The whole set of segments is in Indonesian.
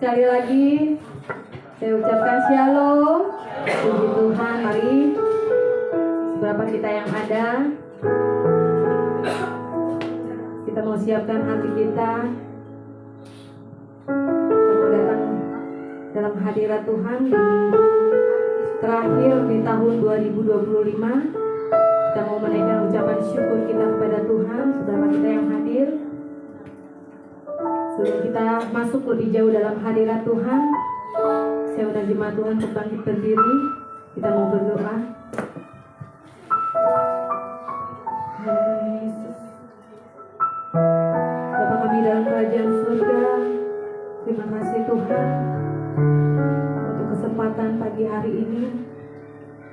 Sekali lagi saya ucapkan shalom. Puji Tuhan, mari seberapa kita yang ada, kita mau siapkan hati kita. Kita mau datang dalam hadirat Tuhan di minggu terakhir di tahun 2025. Kita mau menaikkan ucapan syukur kita kepada Tuhan. Seberapa kita yang hadir, sebelum kita masuk lebih jauh dalam hadirat Tuhan, saya undang jemaat Tuhan untuk bangkit berdiri. Kita mau berdoa. Yesus, Bapa kami dalam kerajaan surga, terima kasih Tuhan untuk kesempatan pagi hari ini.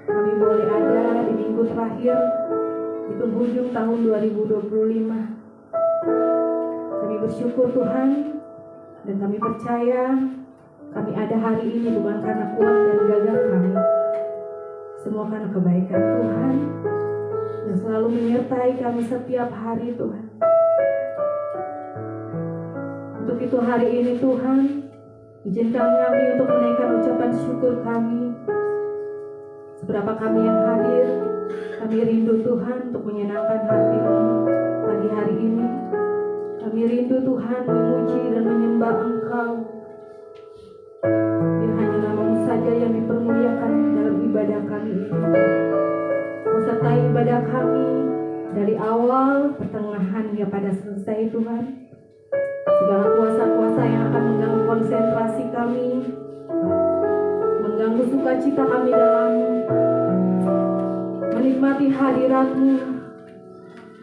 Kami boleh ada di minggu terakhir di penghujung tahun 2025. Kami bersyukur Tuhan, dan kami percaya kami ada hari ini bukan karena kuat dan gagah kami, semua karena kebaikan Tuhan yang selalu menyertai kami setiap hari Tuhan. Untuk itu hari ini Tuhan, izinkan kami untuk menaikkan ucapan syukur kami. Seberapa kami yang hadir, kami rindu Tuhan untuk menyenangkan hati-Mu pagi hari ini. Kami rindu Tuhan memuji dan menyembah Engkau. Biar hanya nama-Mu saja yang dipermuliakan dalam ibadah kami ini. Kau sertai ibadah kami dari awal, pertengahan hingga pada selesai Tuhan. Segala kuasa-kuasa yang akan mengganggu konsentrasi kami, mengganggu sukacita kami dalam menikmati hadirat-Mu,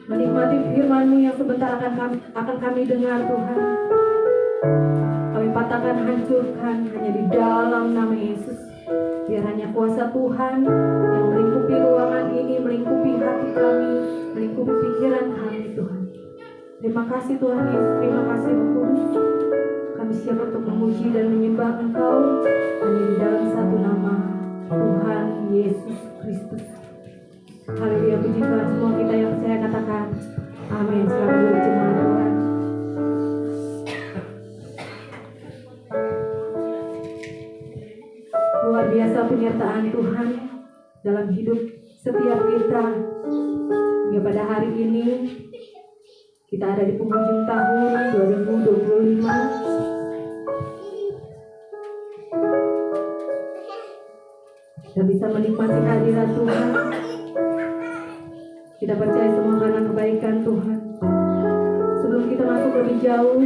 menikmati firman-Mu yang sebentar akan kami dengar Tuhan. Kami patahkan, hancurkan hanya di dalam nama Yesus. Biar hanya kuasa Tuhan yang melingkupi ruangan ini, melingkupi hati kami, melingkupi pikiran kami Tuhan. Terima kasih Tuhan Yesus, terima kasih Roh Kudus. Kami siap untuk memuji dan menyembah Engkau hanya di dalam satu nama, Tuhan Yesus Kristus. Haleluya, puji Tuhan. Semua kita yang percaya katakan amin. Selamat dulu jemaat Tuhan. Luar biasa penyertaan Tuhan dalam hidup setiap kita. Hingga pada hari ini kita ada di penghujung tahun 2025. Kita bisa menikmati hadirat Tuhan. Kita percaya semua karena kebaikan Tuhan. Sebelum kita masuk lebih jauh,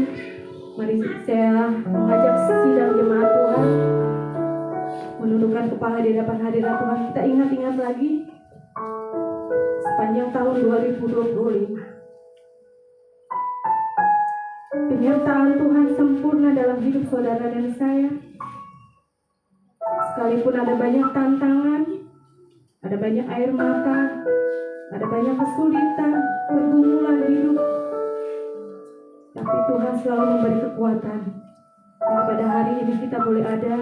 mari saya mengajak sidang jemaat Tuhan menundukkan kepala di hadapan hadirat Tuhan. Kita ingat-ingat lagi sepanjang tahun 2025. Penyertaan Tuhan sempurna dalam hidup saudara dan saya. Sekalipun ada banyak tantangan, ada banyak air mata, ada banyak kesulitan, pergumulan hidup, tapi Tuhan selalu memberi kekuatan. Karena pada hari ini kita boleh ada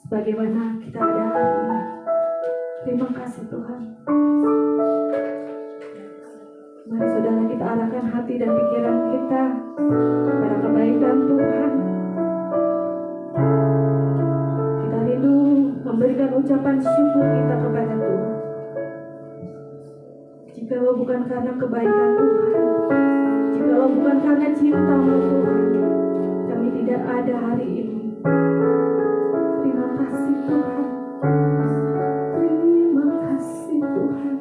sebagaimana kita ada hari ini. Terima kasih Tuhan. Mari saudara kita arahkan hati dan pikiran kita pada kebaikan Tuhan. Kita rindu memberikan ucapan syukur kita kepada Tuhan. Jikalau bukan karena kebaikan Tuhan, jikalau bukan karena cinta-Mu Tuhan, kami tidak ada hari ini. Terima kasih Tuhan. Terima kasih Tuhan.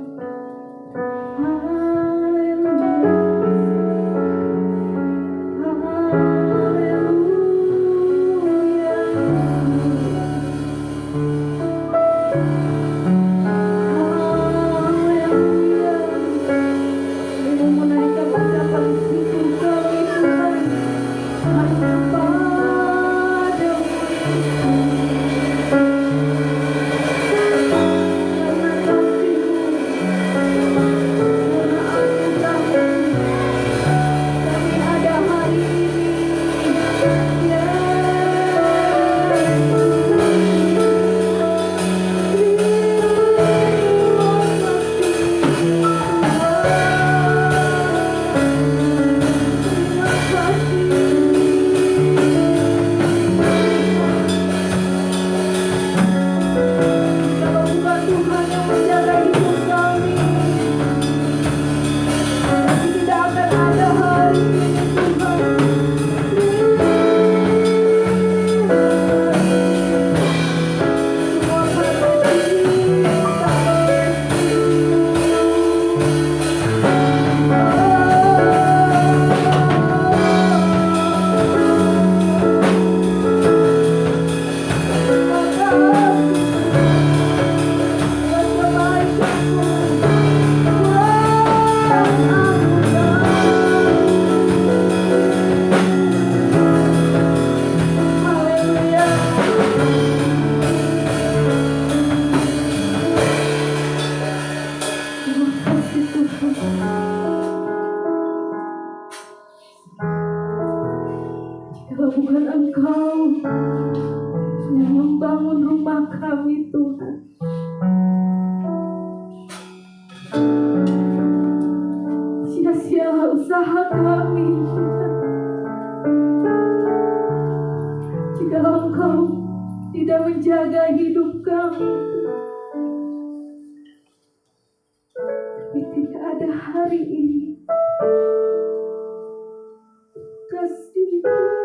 Menaikkan ucapan syukur kami Tuhan. Tuhan, Engkau yang membangun rumah kami Tuhan. Sia-sia usaha kami Tuhan, jika Engkau tidak menjaga hidup kami. Tapi tidak ada hari ini. Kasih Tuhan.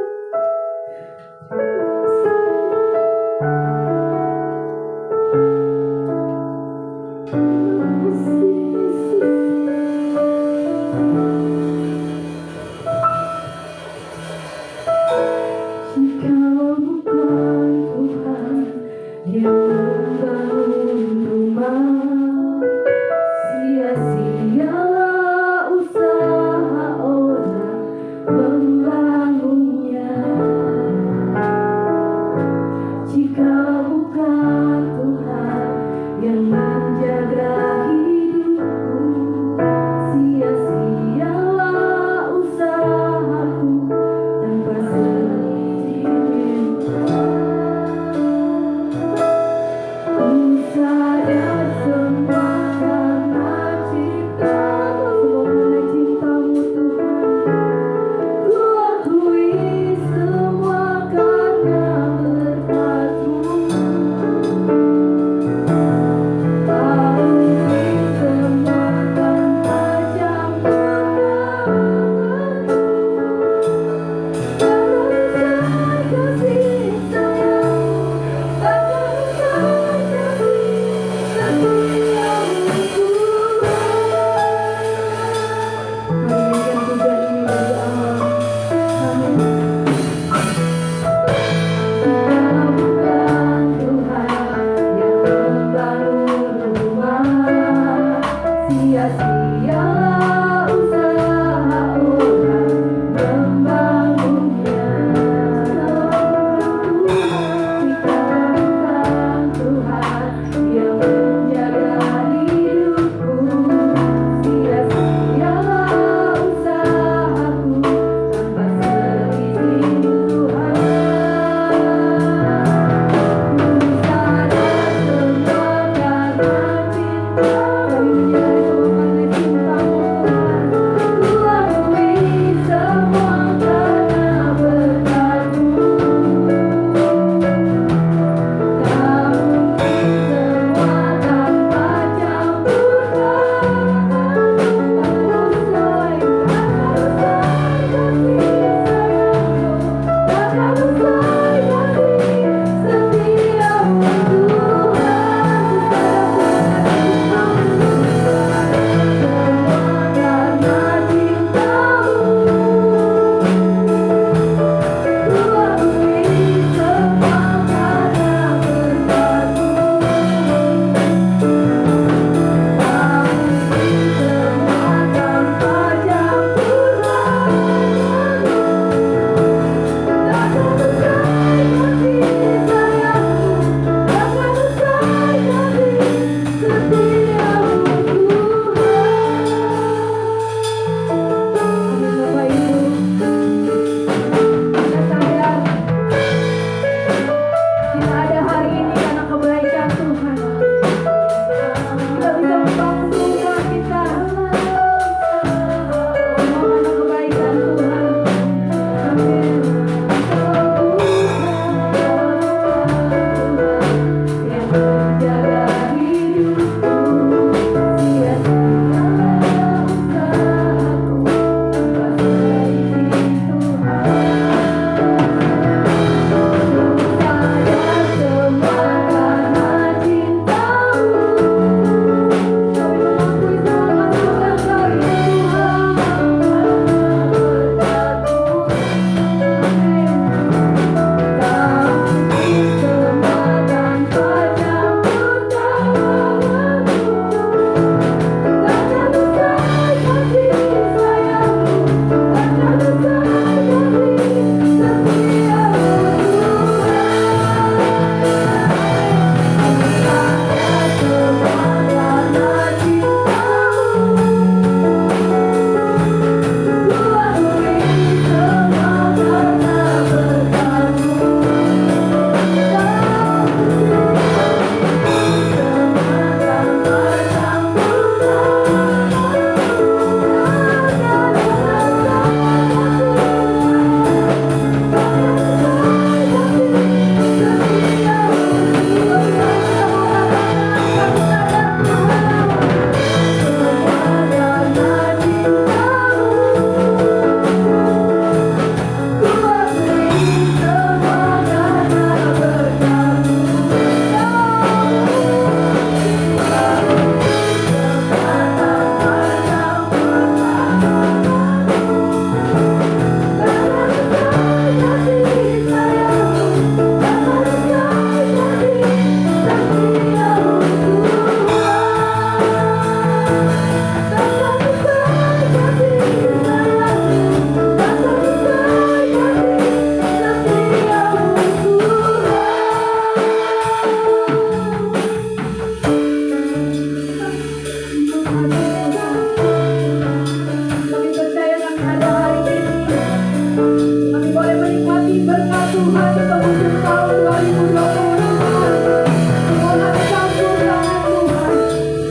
menikmati berkat Tuhan di penghujung tahun 2020. Semua hati campur tangan Tuhan.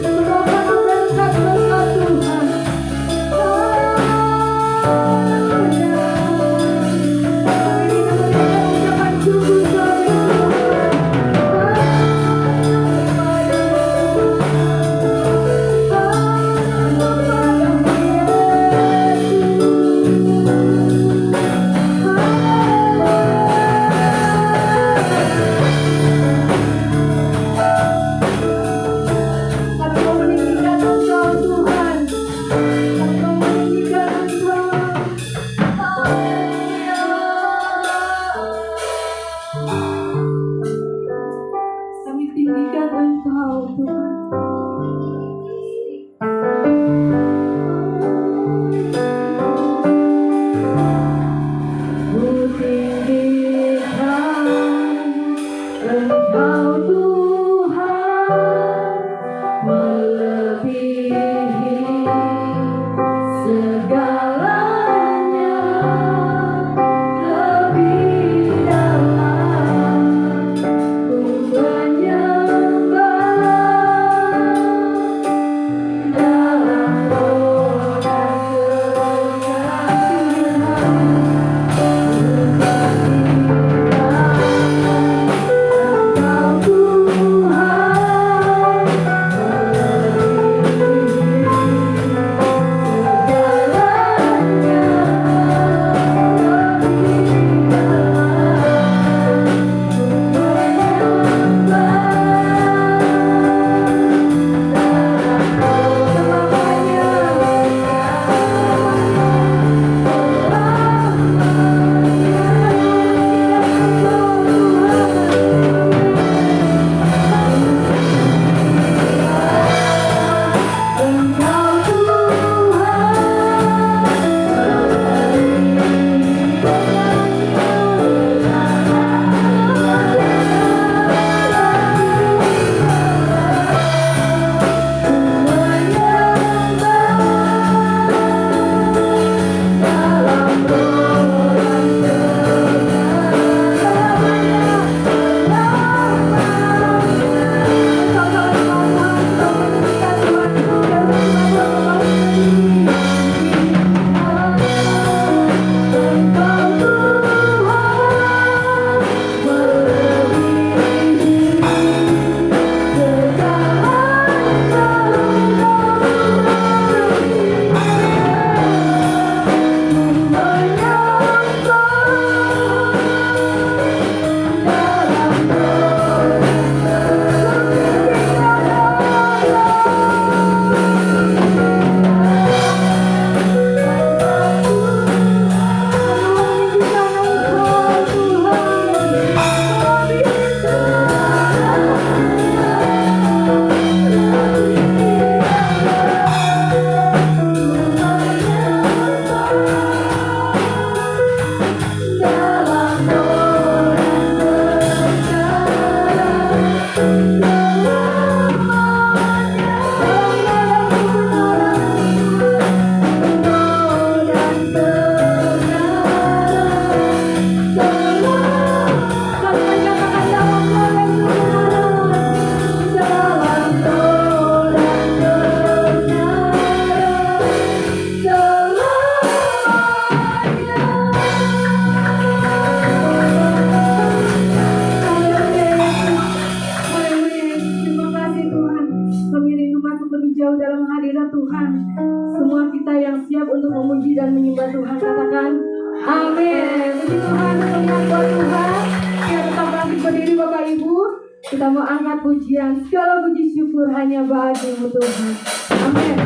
Semua penuh berkat-berkat Tuhan. Kami kemudian ucapan syukur kepada kami tinggikan Engkau Tuhan. Ku tinggikan Engkau Tuhan, melebihi segalanya, lebih dalam ku menyembah dalam roh dan jauh dalam hadirat Tuhan. Semua kita yang siap untuk memuji dan menyembah Tuhan, katakan amin. Puji Tuhan untuk buat Tuhan. Kita tetap bangkit berdiri Bapak Ibu. Kita mau angkat pujian, segala puji syukur hanya bagi-Mu Tuhan. Amin.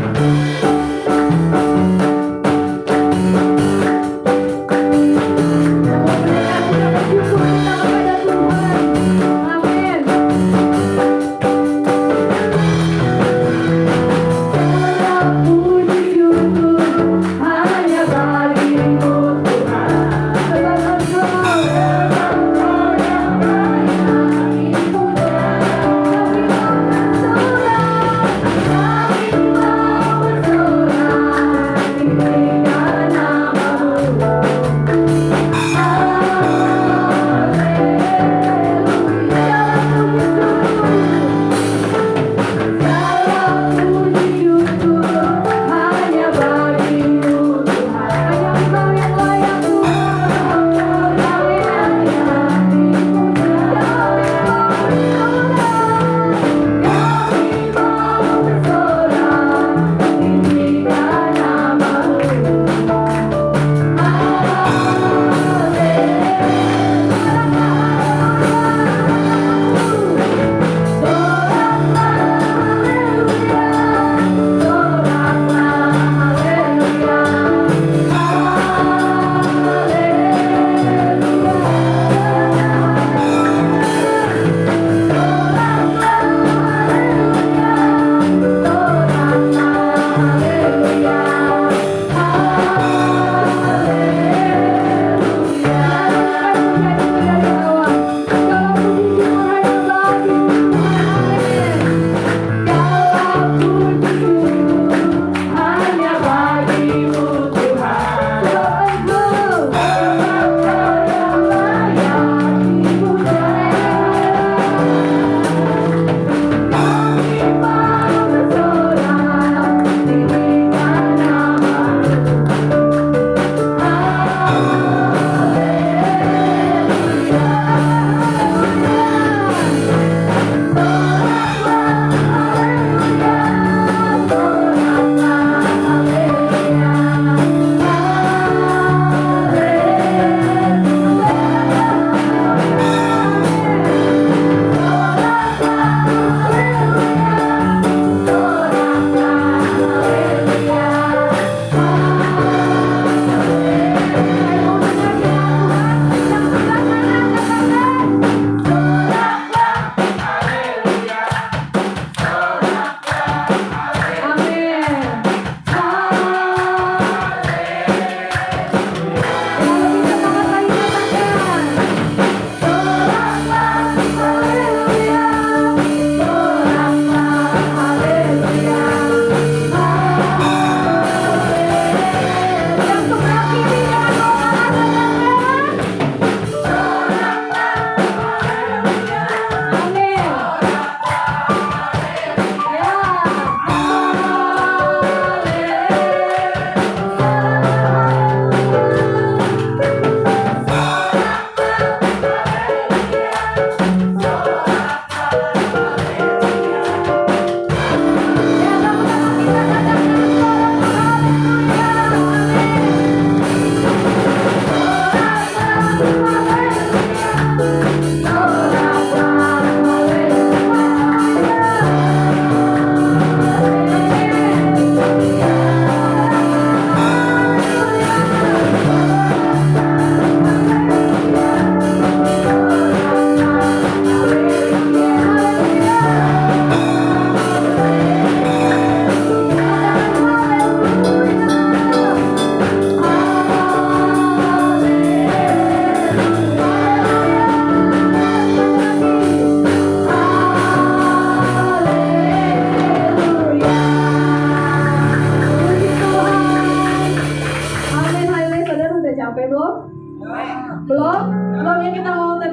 Oh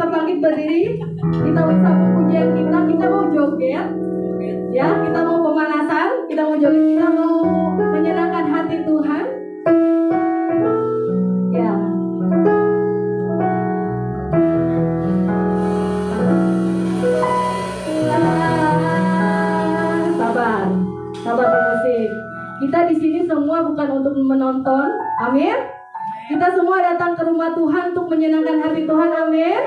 tetap bangkit berdiri. Kita mau sambung pujian kita. Kita mau joget. Ya, kita mau pemanasan. Kita mau joget. Kita mau menyenangkan hati Tuhan. Ya. Sahabat musik, kita di sini semua bukan untuk menonton, amin. Kita semua datang ke rumah Tuhan untuk menyenangkan hati Tuhan, amin.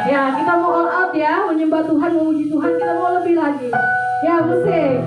Ya, kita mau all out ya, menyembah Tuhan, memuji Tuhan, kita mau lebih lagi. Ya, musik.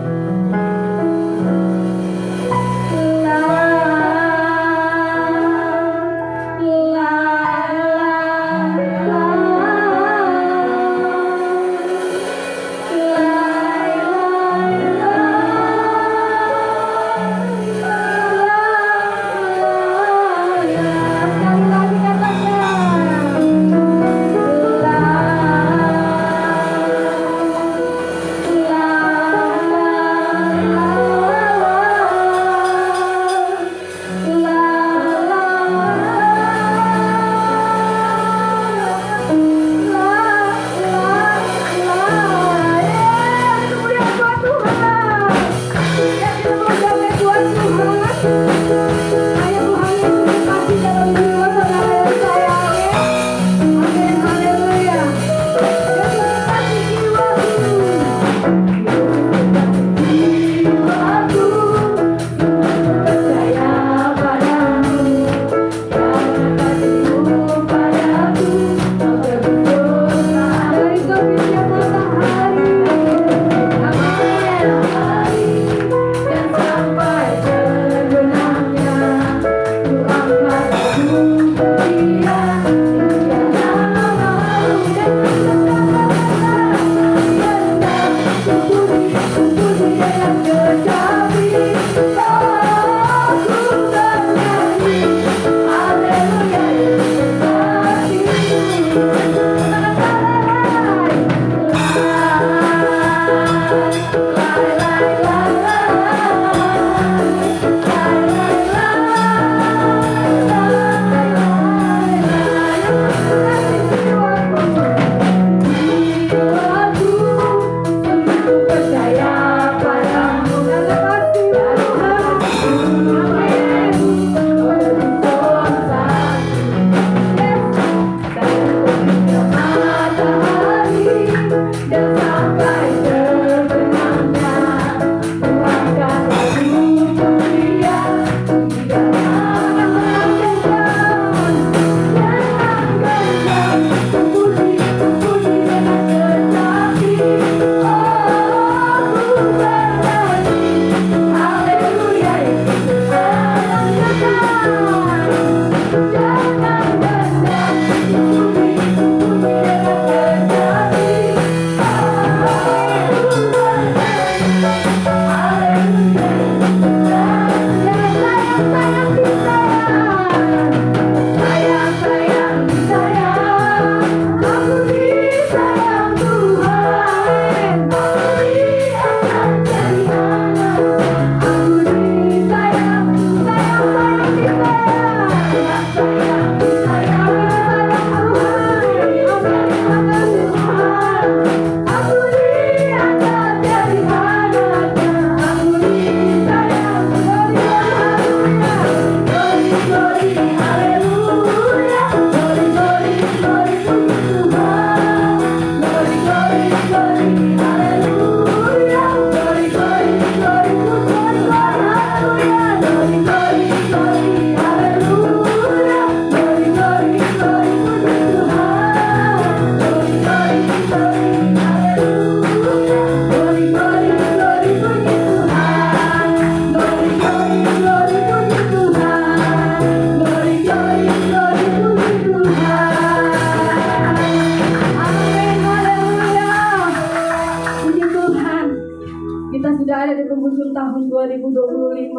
tahun 2025.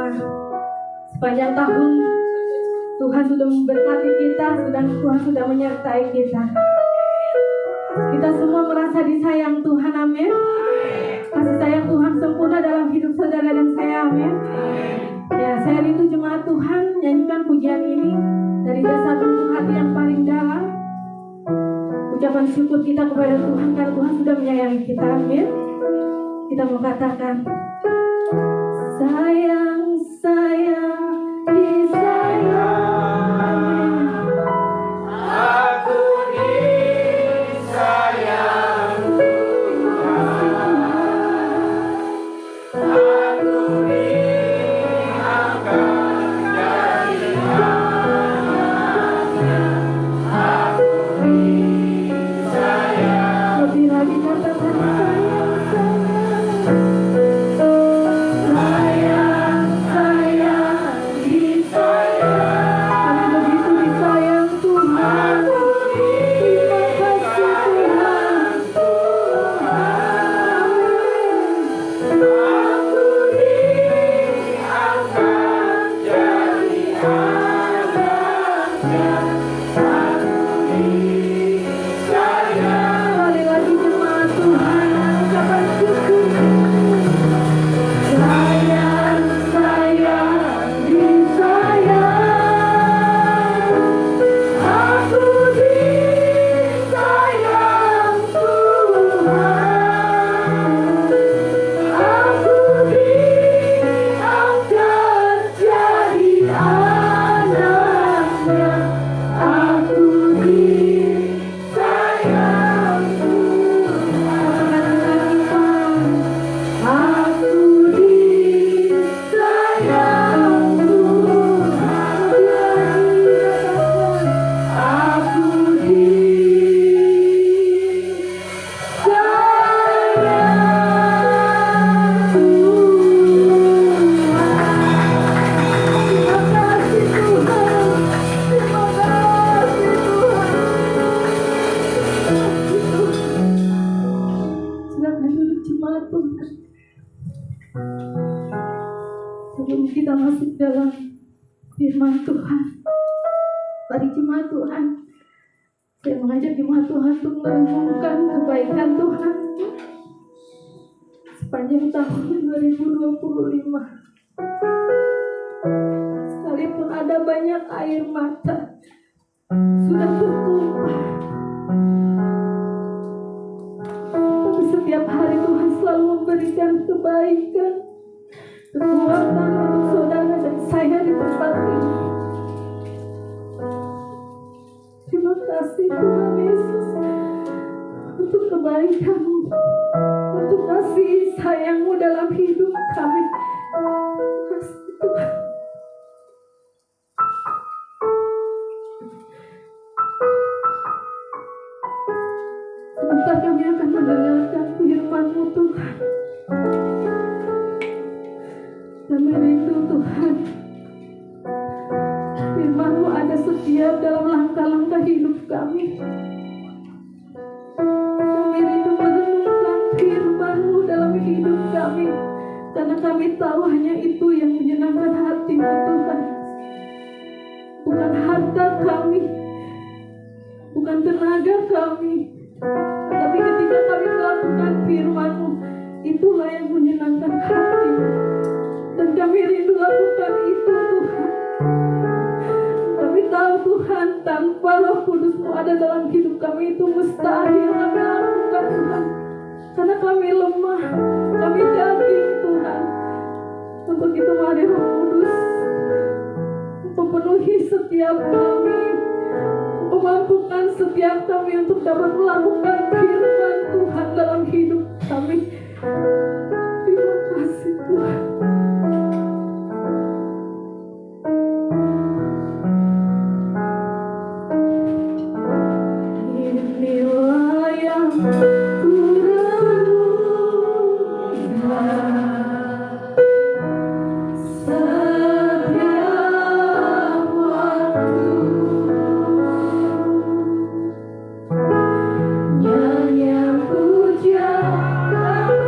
Sepanjang tahun Tuhan sudah memberkati kita, Tuhan sudah menyertai kita. Kita semua merasa disayang Tuhan, amin. Kasih sayang Tuhan sempurna dalam hidup saudara dan saya, amin. Ya, saya rindu jemaat Tuhan nyanyikan pujian ini dari dasar lubuk hati yang paling dalam. ucapan syukur kita kepada Tuhan karena Tuhan sudah menyayangi kita. Amin. Kita mau katakan, sayang, sayang, disayang. Aku disayang Tuhan. Aku diangkat jadi anaknya. Aku disayang. Lebih lagi katakan, sayang, sayang. Sayang, sayang, disayang. Kami begitu disayang Tuhan. Terima kasih Tuhan. Aku diangkat jadi anaknya. Aku disayang. Kali lagi jemaat Tuhan, ucapan syukur. Sayang, sayang, disayang. Aku disayang Tuhan. Aku diangkat jadi anaknya. Aku disayang Tuhan. Aku disayang Tuhan. Aku disayang Tuhan. Terima kasih Tuhan. Silakan duduk jemaat Tuhan. Sebelum kita masuk dalam firman Tuhan, mari jemaat Tuhan, saya mengajak jemaat Tuhan untuk merenungkan kebaikan Tuhan sepanjang tahun 2025. Sekalipun ada banyak air mata sudah bertumpah, tapi setiap hari Tuhan selalu memberikan kebaikan, kekuatan untuk saudara dan saya di tempat ini. Terima kasih Tuhan Yesus untuk kebaikan-Mu, untuk kasih sayang-Mu dalam hidup kami. Terima kasih Tuhan. Sebentar kami akan mendengarkan firman-Mu Tuhan. Kami rindu Tuhan, firman-Mu ada setiap dalam langkah-langkah hidup kami. Kami rindu merenungkan firman-Mu dalam hidup kami, karena kami tahu hanya itu yang menyenangkan hati-Mu Tuhan. Bukan harta kami, bukan tenaga kami, tapi ketika kami melakukan firman-Mu, itulah yang menyenangkan hati-Mu. Dan kami rindu lakukan itu Tuhan. Kami tahu Tuhan, tanpa Roh Kudus-Mu ada dalam hidup kami itu mustahil kami lakukan Tuhan. Karena kami lemah, kami daging Tuhan. Untuk itu mari Roh Kudus memenuhi setiap kami, memampukan setiap kami untuk dapat melakukan firman Tuhan dalam hidup kami. Terima kasih Tuhan. Inilah yang kurenungkan setiap waktu. Nyanyian pujian aku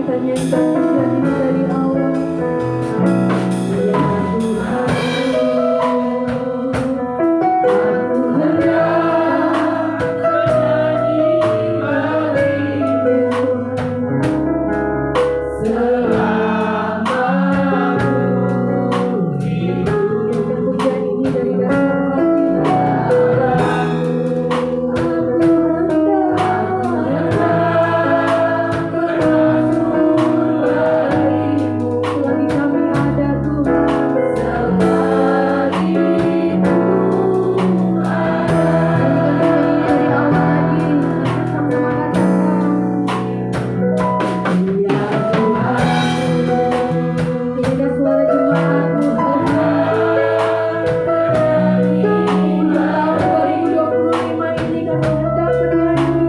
kita nyanyikan pujian ini dari awal. Ya Tuhan, aku hendak bernyanyi bagi Tuhan selama aku hidup. Nyanyikan pujian ini dari dasar hati. Selagi kami ada Tuhan, selagi Tuhan dari awal lagi, sama-sama katakan ya Tuhan. Ini dah suara jemaat Tuhan. Tahun 2025 ini kami hendak bernyanyi hanya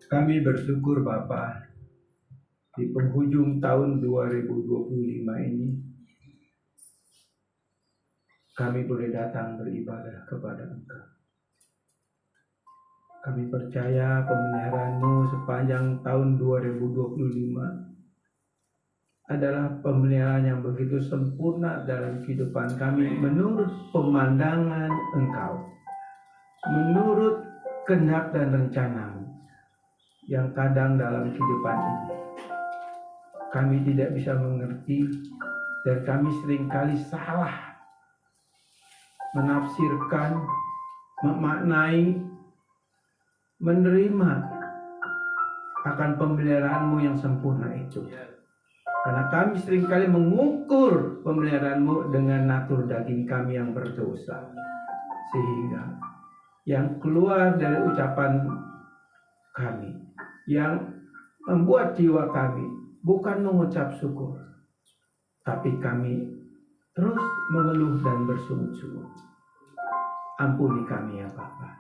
Kami bersyukur Bapa, di penghujung tahun 2025 ini kami boleh datang beribadah kepada Engkau. Kami percaya pemeliharaan-Mu sepanjang tahun 2025 adalah pemeliharaan yang begitu sempurna dalam kehidupan kami menurut pemandangan Engkau, menurut kehendak dan rencana-Mu yang kadang dalam kehidupan ini kami tidak bisa mengerti dan kami seringkali salah menafsirkan, memaknai, menerima akan pemeliharaan-Mu yang sempurna itu. Karena kami seringkali mengukur pemeliharaan-Mu dengan natur daging kami yang berdosa. Sehingga yang keluar dari ucapan kami, yang membuat jiwa kami bukan mengucap syukur, tapi kami terus mengeluh dan bersungut-sungut. Ampuni kami ya Bapa.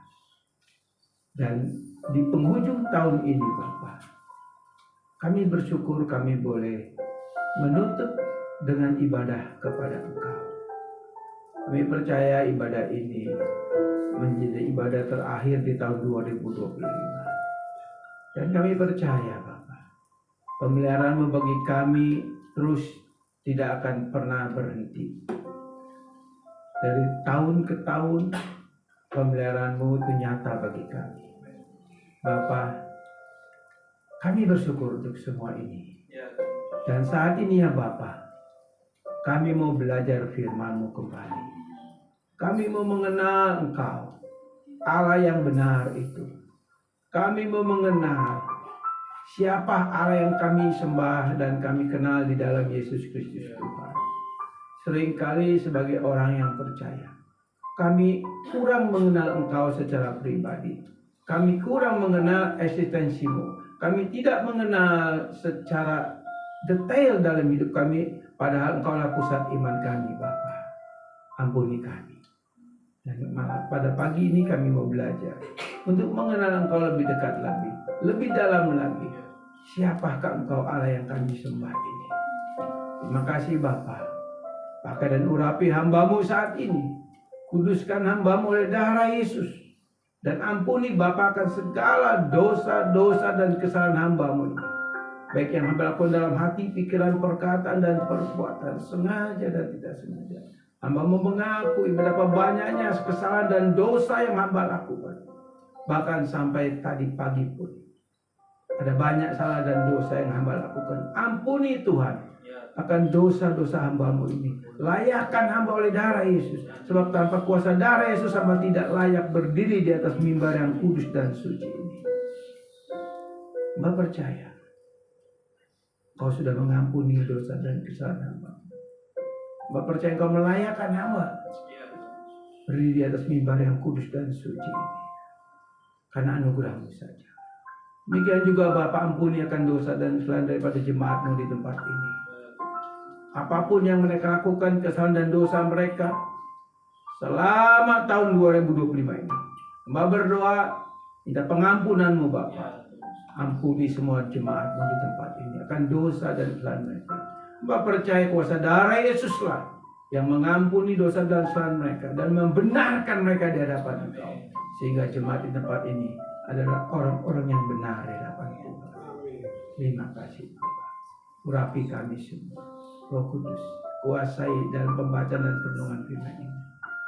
Dan di penghujung tahun ini Bapa, kami bersyukur kami boleh menutup dengan ibadah kepada Engkau. Kami percaya ibadah ini menjadi ibadah terakhir di tahun 2025. Dan kami percaya Bapa, pemeliharaan-Mu bagi kami terus tidak akan pernah berhenti. Dari tahun ke tahun pemeliharaan-Mu itu nyata bagi kami. Bapa, kami bersyukur untuk semua ini. Dan saat ini ya Bapa, kami mau belajar firman-Mu kembali. Kami mau mengenal Engkau, Allah yang benar itu. Kami mau mengenal siapa Allah yang kami sembah dan kami kenal di dalam Yesus Kristus Tuhan. Seringkali sebagai orang yang percaya, kami kurang mengenal Engkau secara pribadi. Kami kurang mengenal eksistensi-Mu. Kami tidak mengenal secara detail dalam hidup kami, padahal Engkaulah pusat iman kami, Bapa. Ampuni kami. Dan malah pada pagi ini kami mau belajar untuk mengenal Engkau lebih dekat lagi, lebih dalam lagi. Siapakah Engkau Allah yang kami sembah ini? Terima kasih Bapa. Pakai dan urapi hamba-Mu saat ini. Kuduskan hamba-Mu oleh darah Yesus. Dan ampuni Bapa akan segala dosa-dosa dan kesalahan hamba-Mu ini. Baik yang hamba lakukan dalam hati, pikiran, perkataan, dan perbuatan, sengaja dan tidak sengaja. Hamba-Mu mengakui betapa banyaknya kesalahan dan dosa yang hamba lakukan. Bahkan sampai tadi pagi pun ada banyak salah dan dosa yang hamba lakukan. Ampuni Tuhan akan dosa-dosa hamba-Mu ini. Layakkan hamba oleh darah Yesus. Sebab tanpa kuasa darah Yesus hamba tidak layak berdiri di atas mimbar yang kudus dan suci ini. Hamba percaya Kau sudah mengampuni dosa dan kesalahan hamba. Hamba percaya Kau melayakkan hamba berdiri di atas mimbar yang kudus dan suci ini. Karena anugerah-Mu saja. Demikian juga Bapa, ampuni akan dosa dan kesalahan daripada jemaat-Mu di tempat ini. Apapun yang mereka lakukan, kesalahan dan dosa mereka selama tahun 2025 ini, hamba berdoa minta pengampunan-Mu Bapa. Ampuni semua jemaat-Mu di tempat ini akan dosa dan kesalahan mereka. Hamba percaya kuasa darah Yesuslah yang mengampuni dosa dan kesalahan mereka dan membenarkan mereka di hadapan Engkau, sehingga jemaat di tempat ini adalah orang-orang yang benar di hadapan Tuhan. Terima kasih Bapa. Urapi kami semua. Roh Kudus, kuasai dalam pembacaan dan perenungan firman ini.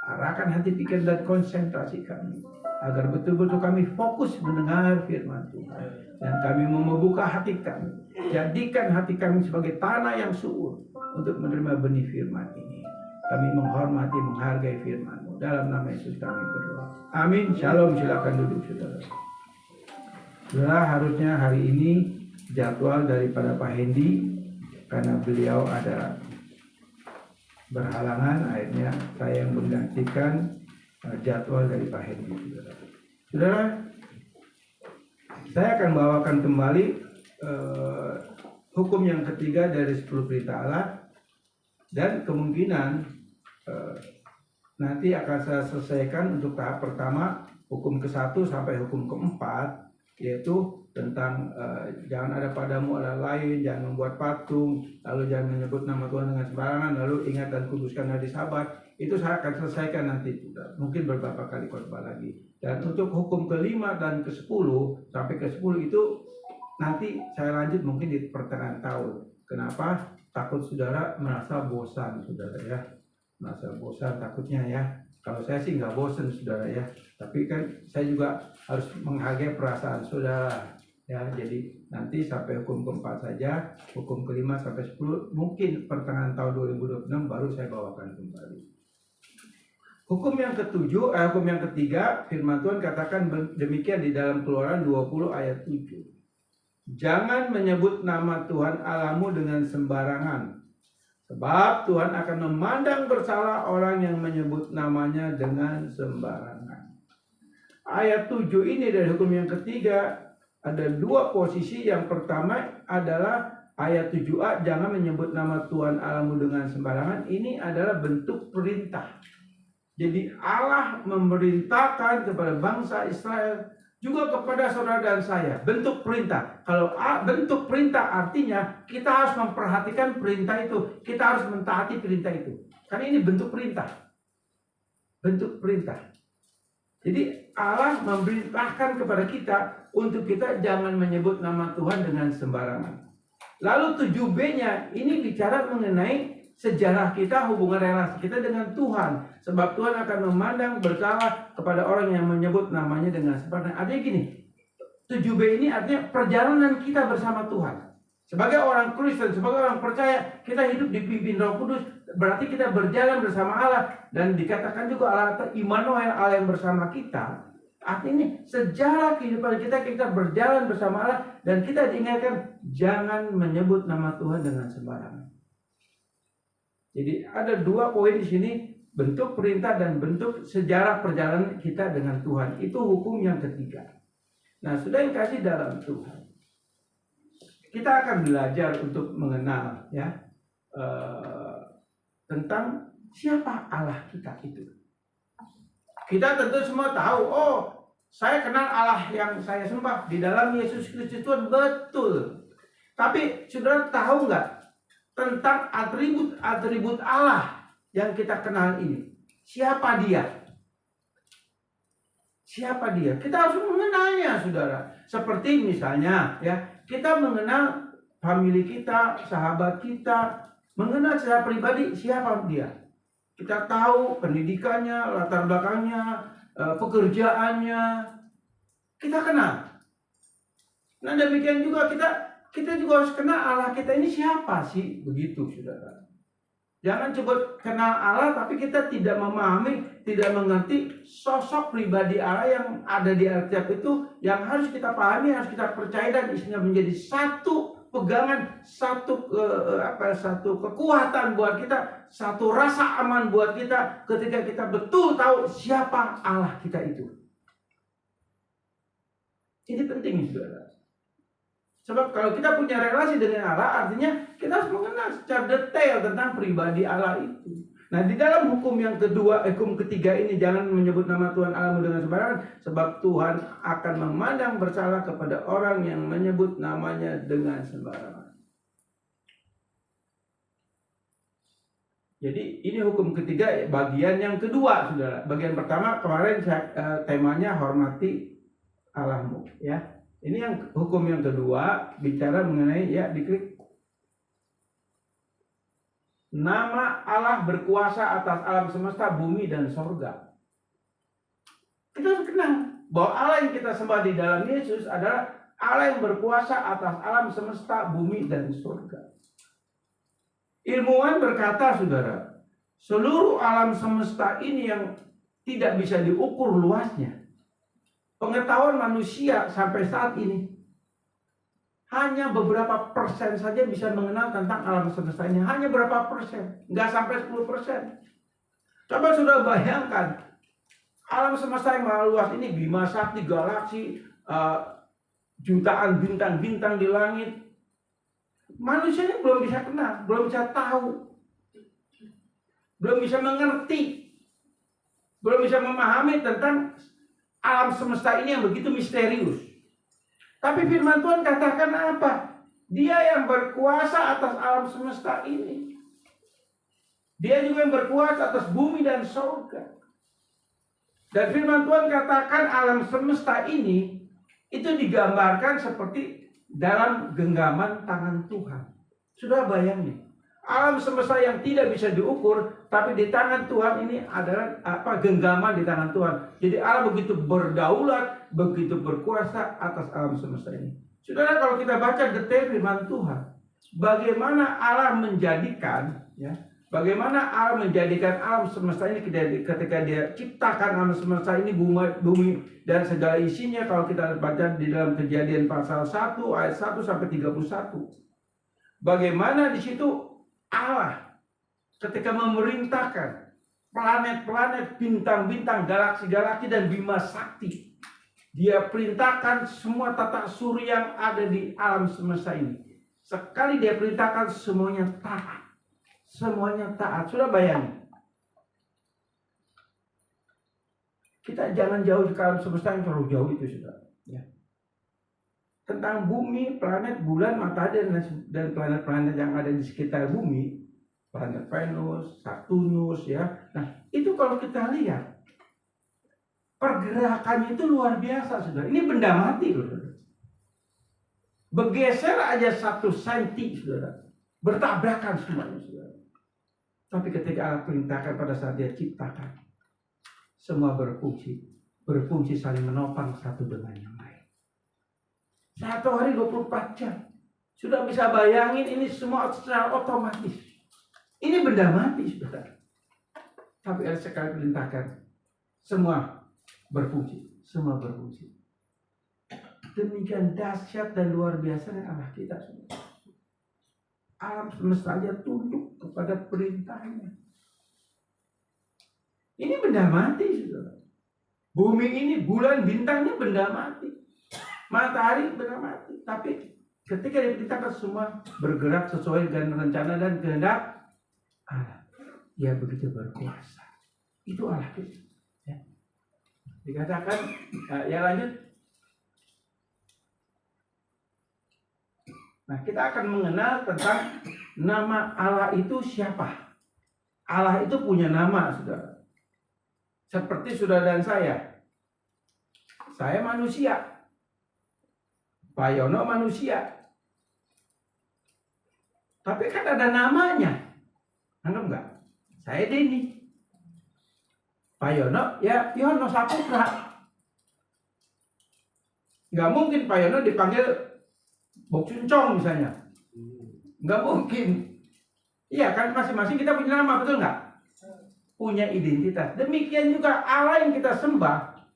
Arahkan hati pikir dan konsentrasi kami, agar betul-betul kami fokus mendengar firman Tuhan. Dan kami mau membuka hati kami. Jadikan hati kami sebagai tanah yang subur untuk menerima benih firman ini. Kami menghormati, menghargai firman-Mu. Dalam nama Yesus kami berdoa. Amin. Shalom. Silakan duduk saudara. Saudara, harusnya hari ini jadwal daripada Pak Hendy, karena beliau ada berhalangan, akhirnya saya yang menggantikan jadwal dari Pak Hendy. Saudara, saya akan bawakan kembali hukum yang ketiga dari 10 perintah Allah, dan kemungkinan nanti akan saya selesaikan untuk tahap pertama, hukum ke-1 sampai hukum ke-4, yaitu tentang jangan ada padamu Allah lain, jangan membuat patung, lalu jangan menyebut nama Tuhan dengan sembarangan, lalu ingat dan kuduskan hari Sabat. itu saya akan selesaikan nanti, mungkin beberapa kali khotbah lagi. Dan untuk hukum ke-5 dan ke-10 sampai ke-10 itu nanti saya lanjut mungkin di pertengahan tahun. Kenapa? Takut saudara merasa bosan, saudara ya, merasa bosan takutnya ya. Kalau saya sih nggak bosan, saudara ya, tapi kan saya juga harus menghargai perasaan saudara ya. Jadi nanti sampai hukum ke-4 saja, hukum ke-5 sampai 10 mungkin pertengahan tahun 2026 baru saya bawakan kembali. Hukum yang hukum yang ketiga, firman Tuhan katakan demikian di dalam Keluaran 20 ayat 7. Jangan menyebut nama Tuhan Allahmu dengan sembarangan, sebab Tuhan akan memandang bersalah orang yang menyebut namanya dengan sembarangan. Ayat 7 ini dari hukum yang ketiga ada dua posisi. Yang pertama adalah ayat 7a, jangan menyebut nama Tuhan Allahmu dengan sembarangan. Ini adalah bentuk perintah. Jadi Allah memerintahkan kepada bangsa Israel, juga kepada saudara dan saya, bentuk perintah. Kalau bentuk perintah artinya kita harus memperhatikan perintah itu, kita harus mentaati perintah itu. Karena ini bentuk perintah. Bentuk perintah. Jadi Allah memerintahkan kepada kita untuk kita jangan menyebut nama Tuhan dengan sembarangan. Lalu 7b-nya ini bicara mengenai sejarah kita, hubungan relasi kita dengan Tuhan. Sebab Tuhan akan memandang bersalah kepada orang yang menyebut namanya dengan sembarangan. Artinya gini, 7b ini artinya perjalanan kita bersama Tuhan. Sebagai orang Kristen, sebagai orang percaya, kita hidup dipimpin Roh Kudus. Berarti kita berjalan bersama Allah. Dan dikatakan juga Allah Immanuel, Allah yang bersama kita. Artinya sejarah kehidupan kita berjalan bersama Allah. Dan kita diingatkan jangan menyebut nama Tuhan dengan sembarangan. Jadi ada dua poin di sini, bentuk perintah dan bentuk sejarah perjalanan kita dengan Tuhan. Itu hukum yang ketiga. Nah, sudah yang kasih dalam Tuhan, kita akan belajar untuk mengenal ya tentang siapa Allah kita itu. Kita tentu semua tahu, oh saya kenal Allah yang saya sembah di dalam Yesus Kristus Tuhan, betul. Tapi saudara tahu nggak tentang atribut-atribut Allah yang kita kenal ini? Siapa dia? Siapa dia? Kita harus mengenalnya, saudara. Seperti misalnya, ya, kita mengenal famili kita, sahabat kita, mengenal secara pribadi siapa dia. Kita tahu pendidikannya, latar belakangnya, pekerjaannya, kita kenal. Nah, demikian juga kita juga harus kenal Allah kita ini siapa sih, begitu saudara. Jangan coba kenal Allah tapi kita tidak memahami, tidak mengerti sosok pribadi Allah yang ada di Alkitab itu, yang harus kita pahami, harus kita percaya dan isinya menjadi satu pegangan, satu kekuatan buat kita, satu rasa aman buat kita ketika kita betul tahu siapa Allah kita itu. Ini penting saudara. Sebab kalau kita punya relasi dengan Allah, artinya kita harus mengenal secara detail tentang pribadi Allah itu. Nah, di dalam hukum yang kedua, hukum ketiga ini, jangan menyebut nama Tuhan Allahmu dengan sembarangan, sebab Tuhan akan memandang bersalah kepada orang yang menyebut namanya dengan sembarangan. Jadi ini hukum ketiga, bagian yang kedua, saudara. Bagian pertama kemarin temanya hormati Allahmu, ya. Ini yang hukum yang kedua bicara mengenai, ya, diklik. Nama Allah berkuasa atas alam semesta, bumi dan sorga. Kita harus kenal bahwa Allah yang kita sembah di dalam Yesus adalah Allah yang berkuasa atas alam semesta, bumi dan sorga. Ilmuwan berkata, saudara, seluruh alam semesta ini yang tidak bisa diukur luasnya. Pengetahuan manusia sampai saat ini hanya beberapa persen saja bisa mengenal tentang alam semesta ini. Hanya berapa persen? Nggak sampai 10%. Coba sudah bayangkan alam semesta yang maha luas ini, Bima Sakti, galaksi, jutaan bintang-bintang di langit. Manusianya belum bisa kenal, belum bisa tahu, belum bisa mengerti, belum bisa memahami tentang alam semesta ini yang begitu misterius. Tapi firman Tuhan katakan apa? Dia yang berkuasa atas alam semesta ini. Dia juga yang berkuasa atas bumi dan surga. Dan firman Tuhan katakan alam semesta ini itu digambarkan seperti dalam genggaman tangan Tuhan. Sudah bayangin, alam semesta yang tidak bisa diukur, tapi di tangan Tuhan ini adalah genggaman di tangan Tuhan. Jadi Allah begitu berdaulat, begitu berkuasa atas alam semesta ini. Saudara, kalau kita baca detail firman Tuhan, bagaimana Allah menjadikan, bagaimana Allah menjadikan alam semesta ini ketika Dia ciptakan alam semesta ini, bumi dan segala isinya. Kalau kita baca di dalam Kejadian pasal 1 ayat 1 sampai 31. Bagaimana di situ Allah ketika memerintahkan planet-planet, bintang-bintang, galaksi-galaksi dan bima sakti. Dia perintahkan semua tata surya yang ada di alam semesta ini. Sekali Dia perintahkan, semuanya taat. Semuanya taat. Sudah bayangin. Kita jangan jauh ke alam semesta yang terlalu jauh itu, saudara. Ya. Tentang bumi, planet, bulan, matahari, dan planet-planet yang ada di sekitar bumi. Planet Venus, Saturnus, ya. Nah, itu kalau kita lihat, pergerakannya itu luar biasa, saudara. Ini benda mati, saudara. Bergeser aja 1 senti, saudara. Bertabrakan semuanya, saudara. Tapi ketika Allah perintahkan pada saat Dia ciptakan, semua berfungsi saling menopang satu dengan yang lain. Satu hari 24 jam. Sudah bisa bayangin ini semua secara otomatis. Ini benda mati, saudara. Tapi Allah sekali perintahkan, semua berfungsi. Semua berfungsi. Demikian dahsyat dan luar biasa Allah kita, saudara. Alam semesta saja tunduk kepada perintahnya. Ini benda mati, saudara. Bumi ini, bulan, bintangnya benda mati. Matahari benda mati. Tapi ketika diperintahkan, semua bergerak sesuai dengan rencana dan kehendak Allah. Dia begitu berkuasa. Itu Allah kita. Ya. Dikatakan, ya lanjut. Nah, kita akan mengenal tentang nama Allah itu siapa. Allah itu punya nama, saudara. Seperti saudara dan saya. Saya manusia. Pak Yono manusia. Tapi kan ada namanya. Anggap enggak? Saya Denny. Pak Yono, ya Yono Saputra. Enggak mungkin Pak Yono dipanggil Bok Cuncong misalnya. Nggak mungkin. Iya kan, masing-masing kita punya nama, betul nggak? Punya identitas. Demikian juga Allah yang kita sembah.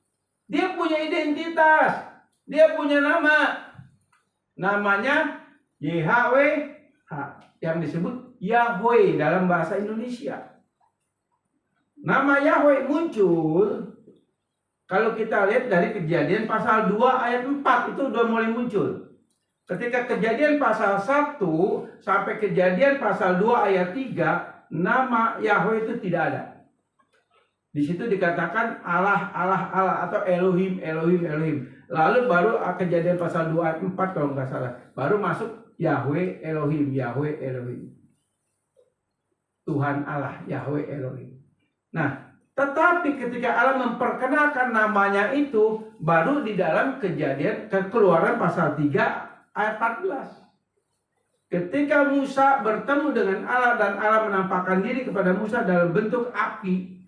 Dia punya identitas. Dia punya nama. Namanya YHWH. Yang disebut Yahweh dalam bahasa Indonesia. Nama Yahweh muncul kalau kita lihat dari Kejadian pasal 2 ayat 4. Itu udah mulai muncul. Ketika Kejadian pasal 1 sampai Kejadian pasal 2 ayat 3, nama Yahweh itu tidak ada. Di situ dikatakan Allah, Allah, Allah atau Elohim, Elohim, Elohim. Lalu baru Kejadian pasal 2 ayat 4 kalau nggak salah. Baru masuk Yahweh, Elohim, Yahweh, Elohim. Tuhan Allah, Yahweh, Elohim. Nah, tetapi ketika Allah memperkenalkan namanya itu, baru di dalam Keluaran pasal 3 ayat 14. Ketika Musa bertemu dengan Allah dan Allah menampakkan diri kepada Musa dalam bentuk api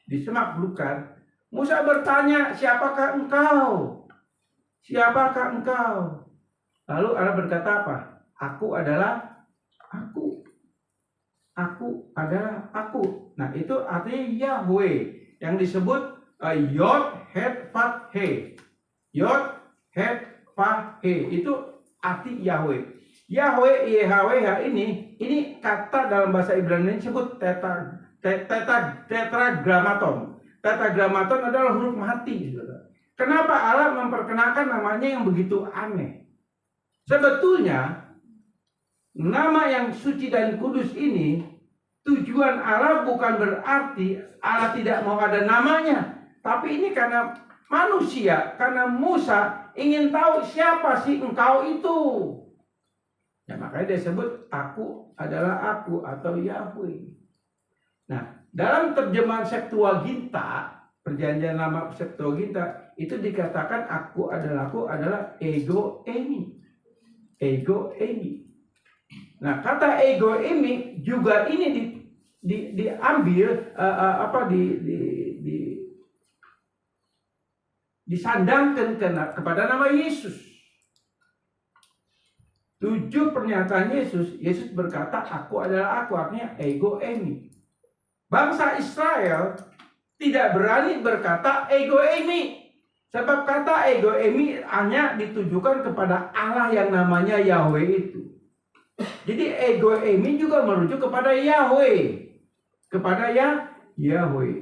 di semak belukar, Musa bertanya, "Siapakah engkau? Siapakah engkau?" Lalu Allah berkata apa? "Aku adalah aku. Aku adalah aku." Nah, itu artinya Yahweh yang disebut Yod Het Vav He. Yod Het Vav He itu arti Yahweh. Yahweh, YHWH ini kata dalam bahasa Ibrani disebut tetragrammaton. Tetragrammaton adalah huruf mati. Kenapa Allah memperkenalkan namanya yang begitu aneh? Sebetulnya nama yang suci dan kudus ini, tujuan Allah bukan berarti Allah tidak mau ada namanya. Tapi ini karena manusia, karena Musa ingin tahu siapa sih engkau itu. Ya, makanya dia sebut aku adalah aku atau Yahweh. Nah, dalam terjemahan Septuaginta, perjanjian lama Septuaginta, itu dikatakan aku adalah ego eimi. Ego eimi. Nah, kata ego eimi juga ini diambil disandangkan kepada nama Yesus. 7 pernyataan Yesus berkata, aku adalah aku, artinya ego eimi. Bangsa Israel tidak berani berkata ego eimi. Sebab kata ego eimi hanya ditujukan kepada Allah yang namanya Yahweh itu. Jadi ego eimi juga merujuk kepada Yahweh. Kepada Yahweh.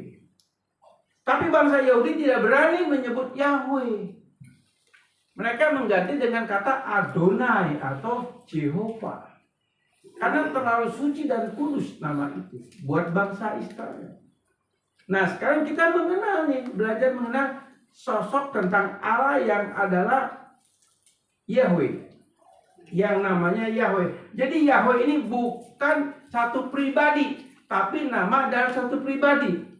Tapi bangsa Yahudi tidak berani menyebut Yahweh. Mereka mengganti dengan kata Adonai atau Jehovah. Karena terlalu suci dan kudus nama itu buat bangsa Israel. Nah, sekarang kita belajar mengenal sosok tentang Allah yang adalah Yahweh. Yang namanya Yahweh. Jadi Yahweh ini bukan satu pribadi, tapi nama dalam satu pribadi.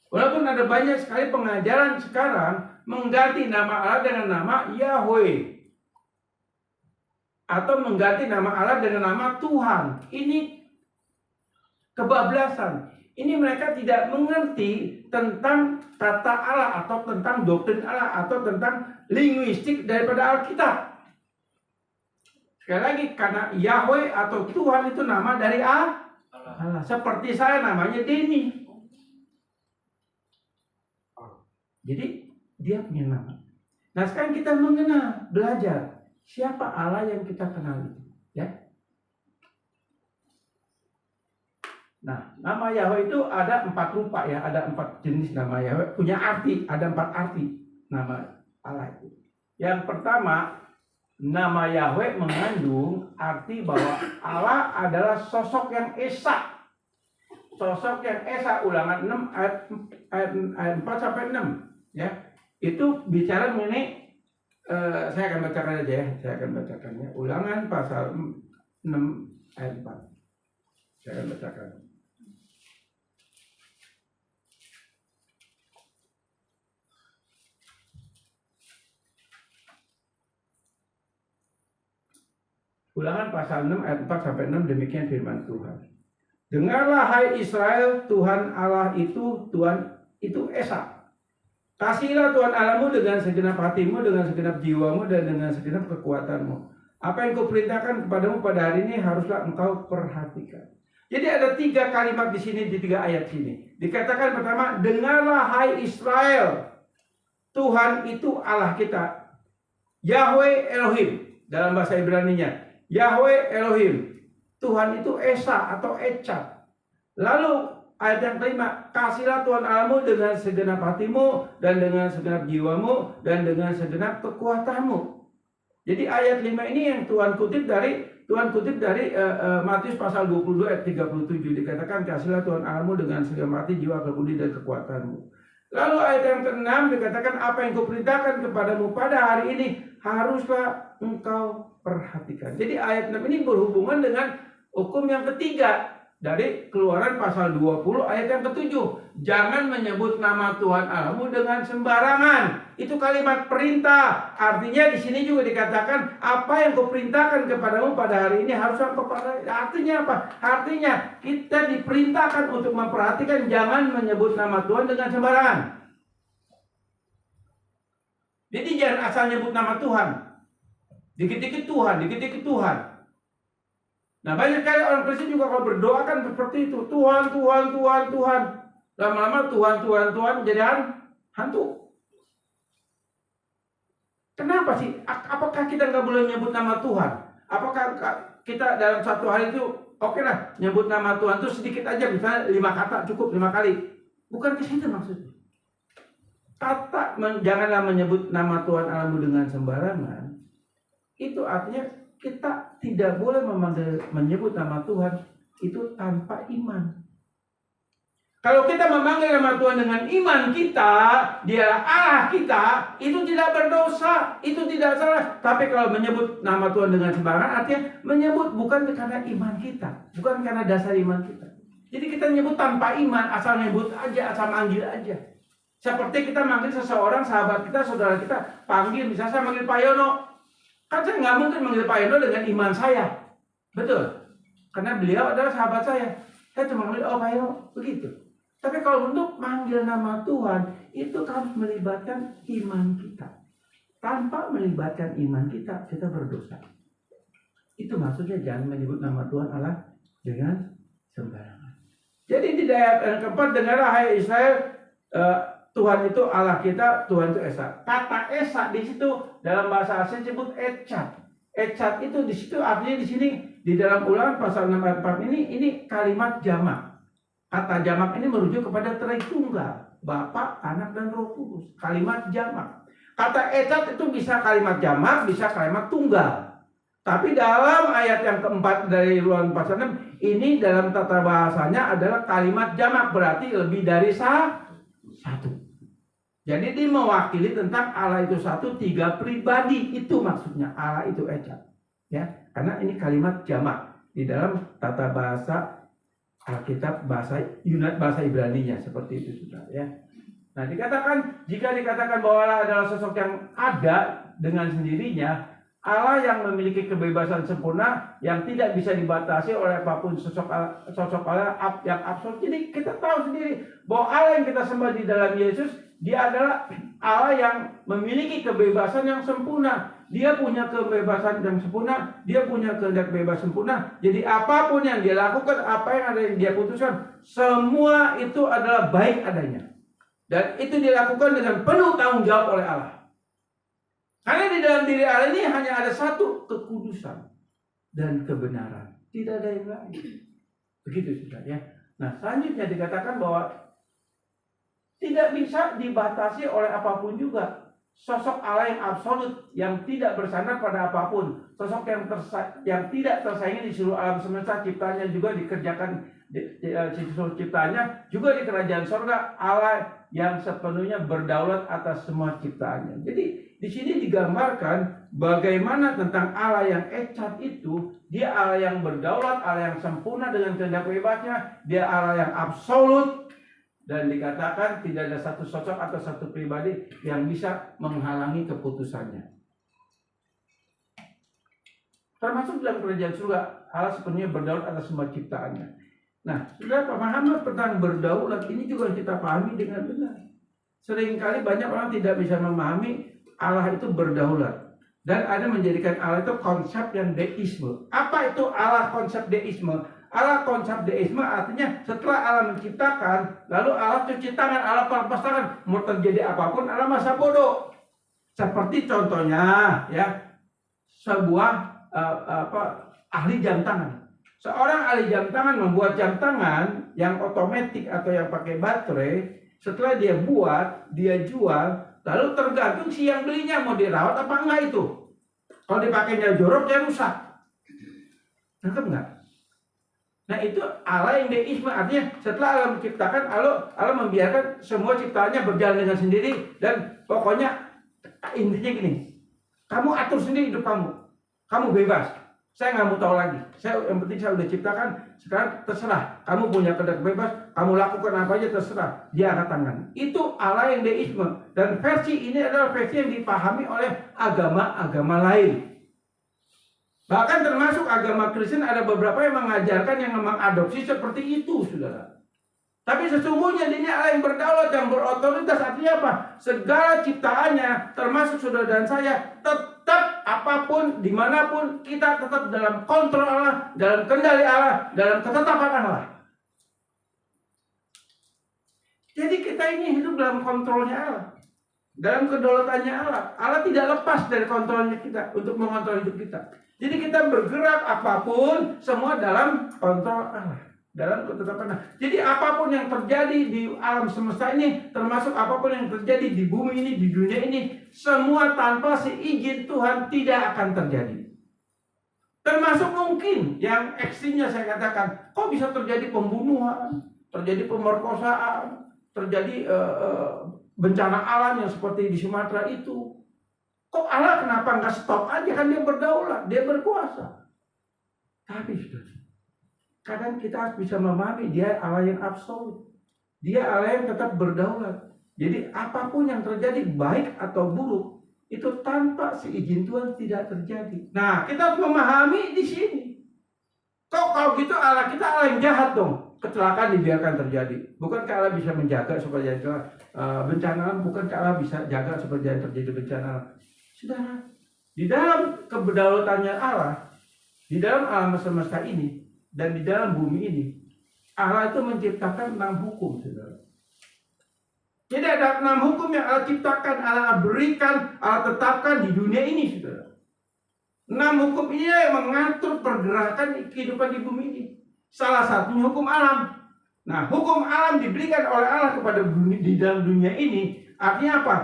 Walaupun ada banyak sekali pengajaran sekarang mengganti nama Allah dengan nama Yahweh. Atau mengganti nama Allah dengan nama Tuhan. Ini kebablasan. Ini mereka tidak mengerti tentang tata Allah atau tentang doktrin Allah atau tentang linguistik daripada Alkitab. Sekali lagi, karena Yahweh atau Tuhan itu nama dari Allah. Seperti saya namanya Denny. Jadi dia punya nama. Nah, sekarang kita belajar siapa Allah yang kita kenal itu, ya. Nah, nama Yahweh itu ada 4 rupa ya, ada 4 jenis nama Yahweh, punya arti, ada 4 arti nama Allah itu. Yang pertama, nama Yahweh mengandung arti bahwa Allah adalah sosok yang esa. Sosok yang esa, Ulangan 6 ayat 4 sampai 6, ya. Itu bicara mengenai saya akan bacakan aja ya. Saya akan bacakannya. Ulangan pasal 6 ayat 4. Saya akan bacakan. Ulangan pasal 6 ayat 4 sampai 6, demikian firman Tuhan. Dengarlah hai Israel, Tuhan Allah itu, Tuhan itu esa. Kasihilah Tuhan Allahmu dengan segenap hatimu, dengan segenap jiwamu, dan dengan segenap kekuatanmu. Apa yang kuperintahkan kepadamu pada hari ini haruslah engkau perhatikan. Jadi ada 3 kalimat di sini, di 3 ayat sini. Dikatakan pertama, dengarlah hai Israel, Tuhan itu Allah kita. Yahweh Elohim dalam bahasa Ibrani-nya. Yahweh Elohim. Tuhan itu Esa atau Echad. Lalu ayat yang kelima, kasihlah Tuhan Allahmu dengan segenap hatimu, dan dengan segenap jiwamu, dan dengan segenap kekuatanmu. Jadi ayat 5 ini yang Tuhan kutip dari Matius pasal 22 ayat 37. Dikatakan kasihlah Tuhan Allahmu dengan segenap hati, jiwa, kebudi, dan kekuatanmu. Lalu ayat yang ke-6 dikatakan apa yang kuperintahkan kepadamu pada hari ini haruslah engkau perhatikan. Jadi ayat 6 ini berhubungan dengan hukum yang ketiga. Dari Keluaran pasal 20 ayat yang ke-7. Jangan menyebut nama Tuhan Allahmu dengan sembarangan. Itu kalimat perintah. Artinya di sini juga dikatakan apa yang kuperintahkan kepadamu pada hari ini haruslah kepada. Artinya apa? Artinya kita diperintahkan untuk memperhatikan jangan menyebut nama Tuhan dengan sembarangan. Jadi jangan asal nyebut nama Tuhan. Dikit-dikit Tuhan, dikit-dikit Tuhan. Nah, banyak kali orang Kristen juga kalau berdoa kan seperti itu. Tuhan, Tuhan, Tuhan, Tuhan. Lama-lama Tuhan, Tuhan, Tuhan jadi hantu. Kenapa sih? Apakah kita nggak boleh nyebut nama Tuhan? Apakah kita dalam satu hari itu oke lah nyebut nama Tuhan itu sedikit aja, misalnya 5 kata cukup 5 kali. Bukan ke situ maksudnya. Kata janganlah menyebut nama Tuhan Allahmu dengan sembarangan. Itu artinya kita tidak boleh menyebut nama Tuhan itu tanpa iman. Kalau kita memanggil nama Tuhan dengan iman kita, Dia Allah kita, itu tidak berdosa, itu tidak salah. Tapi kalau menyebut nama Tuhan dengan sembarangan, artinya menyebut bukan karena iman kita, bukan karena dasar iman kita. Jadi kita nyebut tanpa iman, asal nyebut aja, asal manggil aja. Seperti kita manggil seseorang, sahabat kita, saudara kita, panggil, misalnya saya manggil Pak Yono. Kan saya nggak mungkin manggil Pak Yono dengan iman saya. Betul? Karena beliau adalah sahabat saya. Saya cuma manggil, oh Pak Yono, begitu. Tapi kalau untuk manggil nama Tuhan, itu harus melibatkan iman kita. Tanpa melibatkan iman kita, kita berdosa. Itu maksudnya jangan menyebut nama Tuhan Allah dengan sembarangan. Jadi di ayat yang keempat, dengarlah hai Israel, Tuhan itu Allah kita, Tuhan itu Esa. Kata Esa di situ dalam bahasa asing disebut Echat. Echat itu di situ artinya di sini di dalam Ulangan pasal 6 ayat 4 ini kalimat jamak. Kata jamak ini merujuk kepada Tritunggal, Bapa, Anak dan Roh Kudus. Kalimat jamak. Kata Echat itu bisa kalimat jamak, bisa kalimat tunggal. Tapi dalam ayat yang keempat dari Ulangan pasal 6 ini dalam tata bahasanya adalah kalimat jamak, berarti lebih dari satu. Jadi dia mewakili tentang Allah itu satu, tiga pribadi, itu maksudnya Allah itu Echat. Ya, karena ini kalimat jamak di dalam tata bahasa Alkitab, bahasa Yunani, bahasa Ibrani-nya seperti itu sudah ya. Nah, jika dikatakan bahwa Allah adalah sosok yang ada dengan sendirinya, Allah yang memiliki kebebasan sempurna yang tidak bisa dibatasi oleh apapun, sosok Allah yang absolut. Jadi kita tahu sendiri bahwa Allah yang kita sembah di dalam Yesus, dia adalah Allah yang memiliki kebebasan yang sempurna. Dia punya kebebasan yang sempurna, dia punya kehendak bebas sempurna. Jadi apapun yang dia lakukan, apa yang ada yang dia putuskan, semua itu adalah baik adanya. Dan itu dilakukan dengan penuh tanggung jawab oleh Allah. Karena di dalam diri Allah ini hanya ada satu, kekudusan dan kebenaran. Tidak ada yang lain. Begitu sudah ya. Nah, selanjutnya dikatakan bahwa tidak bisa dibatasi oleh apapun juga. Sosok Allah yang absolut, yang tidak bersandar pada apapun. Sosok yang tidak tersaingi di seluruh alam semesta, ciptanya juga dikerjakan di seluruh ciptanya, juga di kerajaan sorga. Allah yang sepenuhnya berdaulat atas semua ciptaannya. Jadi di sini digambarkan bagaimana tentang Allah yang Echat itu, dia Allah yang berdaulat, Allah yang sempurna dengan kehendak bebasnya, dia Allah yang absolut, dan dikatakan tidak ada satu sosok atau satu pribadi yang bisa menghalangi keputusannya. Termasuk dalam kerajaan surga, Allah sepenuhnya berdaulat atas semua ciptaannya. Nah, sudah pemahaman tentang berdaulat ini juga kita pahami dengan benar. Seringkali banyak orang tidak bisa memahami Allah itu berdaulat. Dan ada menjadikan Allah itu konsep yang deisme. Apa itu Allah konsep deisme? Allah konsep deisme artinya setelah Allah menciptakan, lalu Allah cuci tangan, Allah lepas tangan. Mau terjadi apapun, Allah masa bodoh. Seperti contohnya, ya, sebuah ahli jam tangan. Seorang ahli jam tangan membuat jam tangan yang otomatis atau yang pakai baterai. Setelah dia buat, dia jual. Lalu tergantung si yang belinya mau dirawat apa enggak itu. Kalau dipakainya jorok, dia rusak. Nangkep enggak? Nah itu Allah yang deisme, artinya setelah Allah menciptakan, Allah membiarkan semua ciptaannya berjalan dengan sendiri. Dan pokoknya intinya gini, kamu atur sendiri hidup kamu bebas. Saya nggak mau tahu lagi. Yang penting saya udah ciptakan. Sekarang terserah. Kamu punya kehendak bebas. Kamu lakukan apa aja terserah. Dia angkat tangan. Itu Allah yang deisme. Dan versi ini adalah versi yang dipahami oleh agama-agama lain. Bahkan termasuk agama Kristen ada beberapa yang mengajarkan yang mengadopsi seperti itu, saudara. Tapi sesungguhnya ini Allah yang berdaulat, yang berotoritas. Artinya apa? Segala ciptaannya, termasuk saudara dan saya, tetap apapun, dimanapun, kita tetap dalam kontrol Allah, dalam kendali Allah, dalam ketetapan Allah. Jadi kita ini hidup dalam kontrolnya Allah, dalam kedaulatannya Allah. Allah tidak lepas dari kontrolnya kita untuk mengontrol hidup kita. Jadi kita bergerak apapun, semua dalam kontrol Allah, dalam ketetapan Allah. Jadi apapun yang terjadi di alam semesta ini, termasuk apapun yang terjadi di bumi ini, di dunia ini, semua tanpa seizin Tuhan tidak akan terjadi. Termasuk mungkin yang ekstrimnya saya katakan, kok bisa terjadi pembunuhan, terjadi pemerkosaan, terjadi bencana alam yang seperti di Sumatera itu. Kok Allah kenapa nggak stop aja? Kan dia berdaulat, dia berkuasa. Tapi kadang kita harus bisa memahami dia Allah yang absolut. Dia Allah yang tetap berdaulat. Jadi apapun yang terjadi baik atau buruk itu tanpa seizin Tuhan tidak terjadi. Nah, kita harus memahami di sini. Kalau gitu Allah kita Allah yang jahat dong. Kecelakaan dibiarkan terjadi. Bukankah Allah bisa menjaga supaya bencana alam? Bukankah Allah bisa jaga supaya terjadi bencana alam? Saudara, di dalam kedaulatannya Allah, di dalam alam semesta ini dan di dalam bumi ini, Allah itu menciptakan 6 hukum, saudara. Jadi ada 6 hukum yang Allah ciptakan, Allah berikan, Allah tetapkan di dunia ini, saudara. 6 hukum ini yang mengatur pergerakan kehidupan di bumi ini. Salah satunya hukum alam. Nah, hukum alam diberikan oleh Allah kepada di dalam dunia ini. Artinya apa?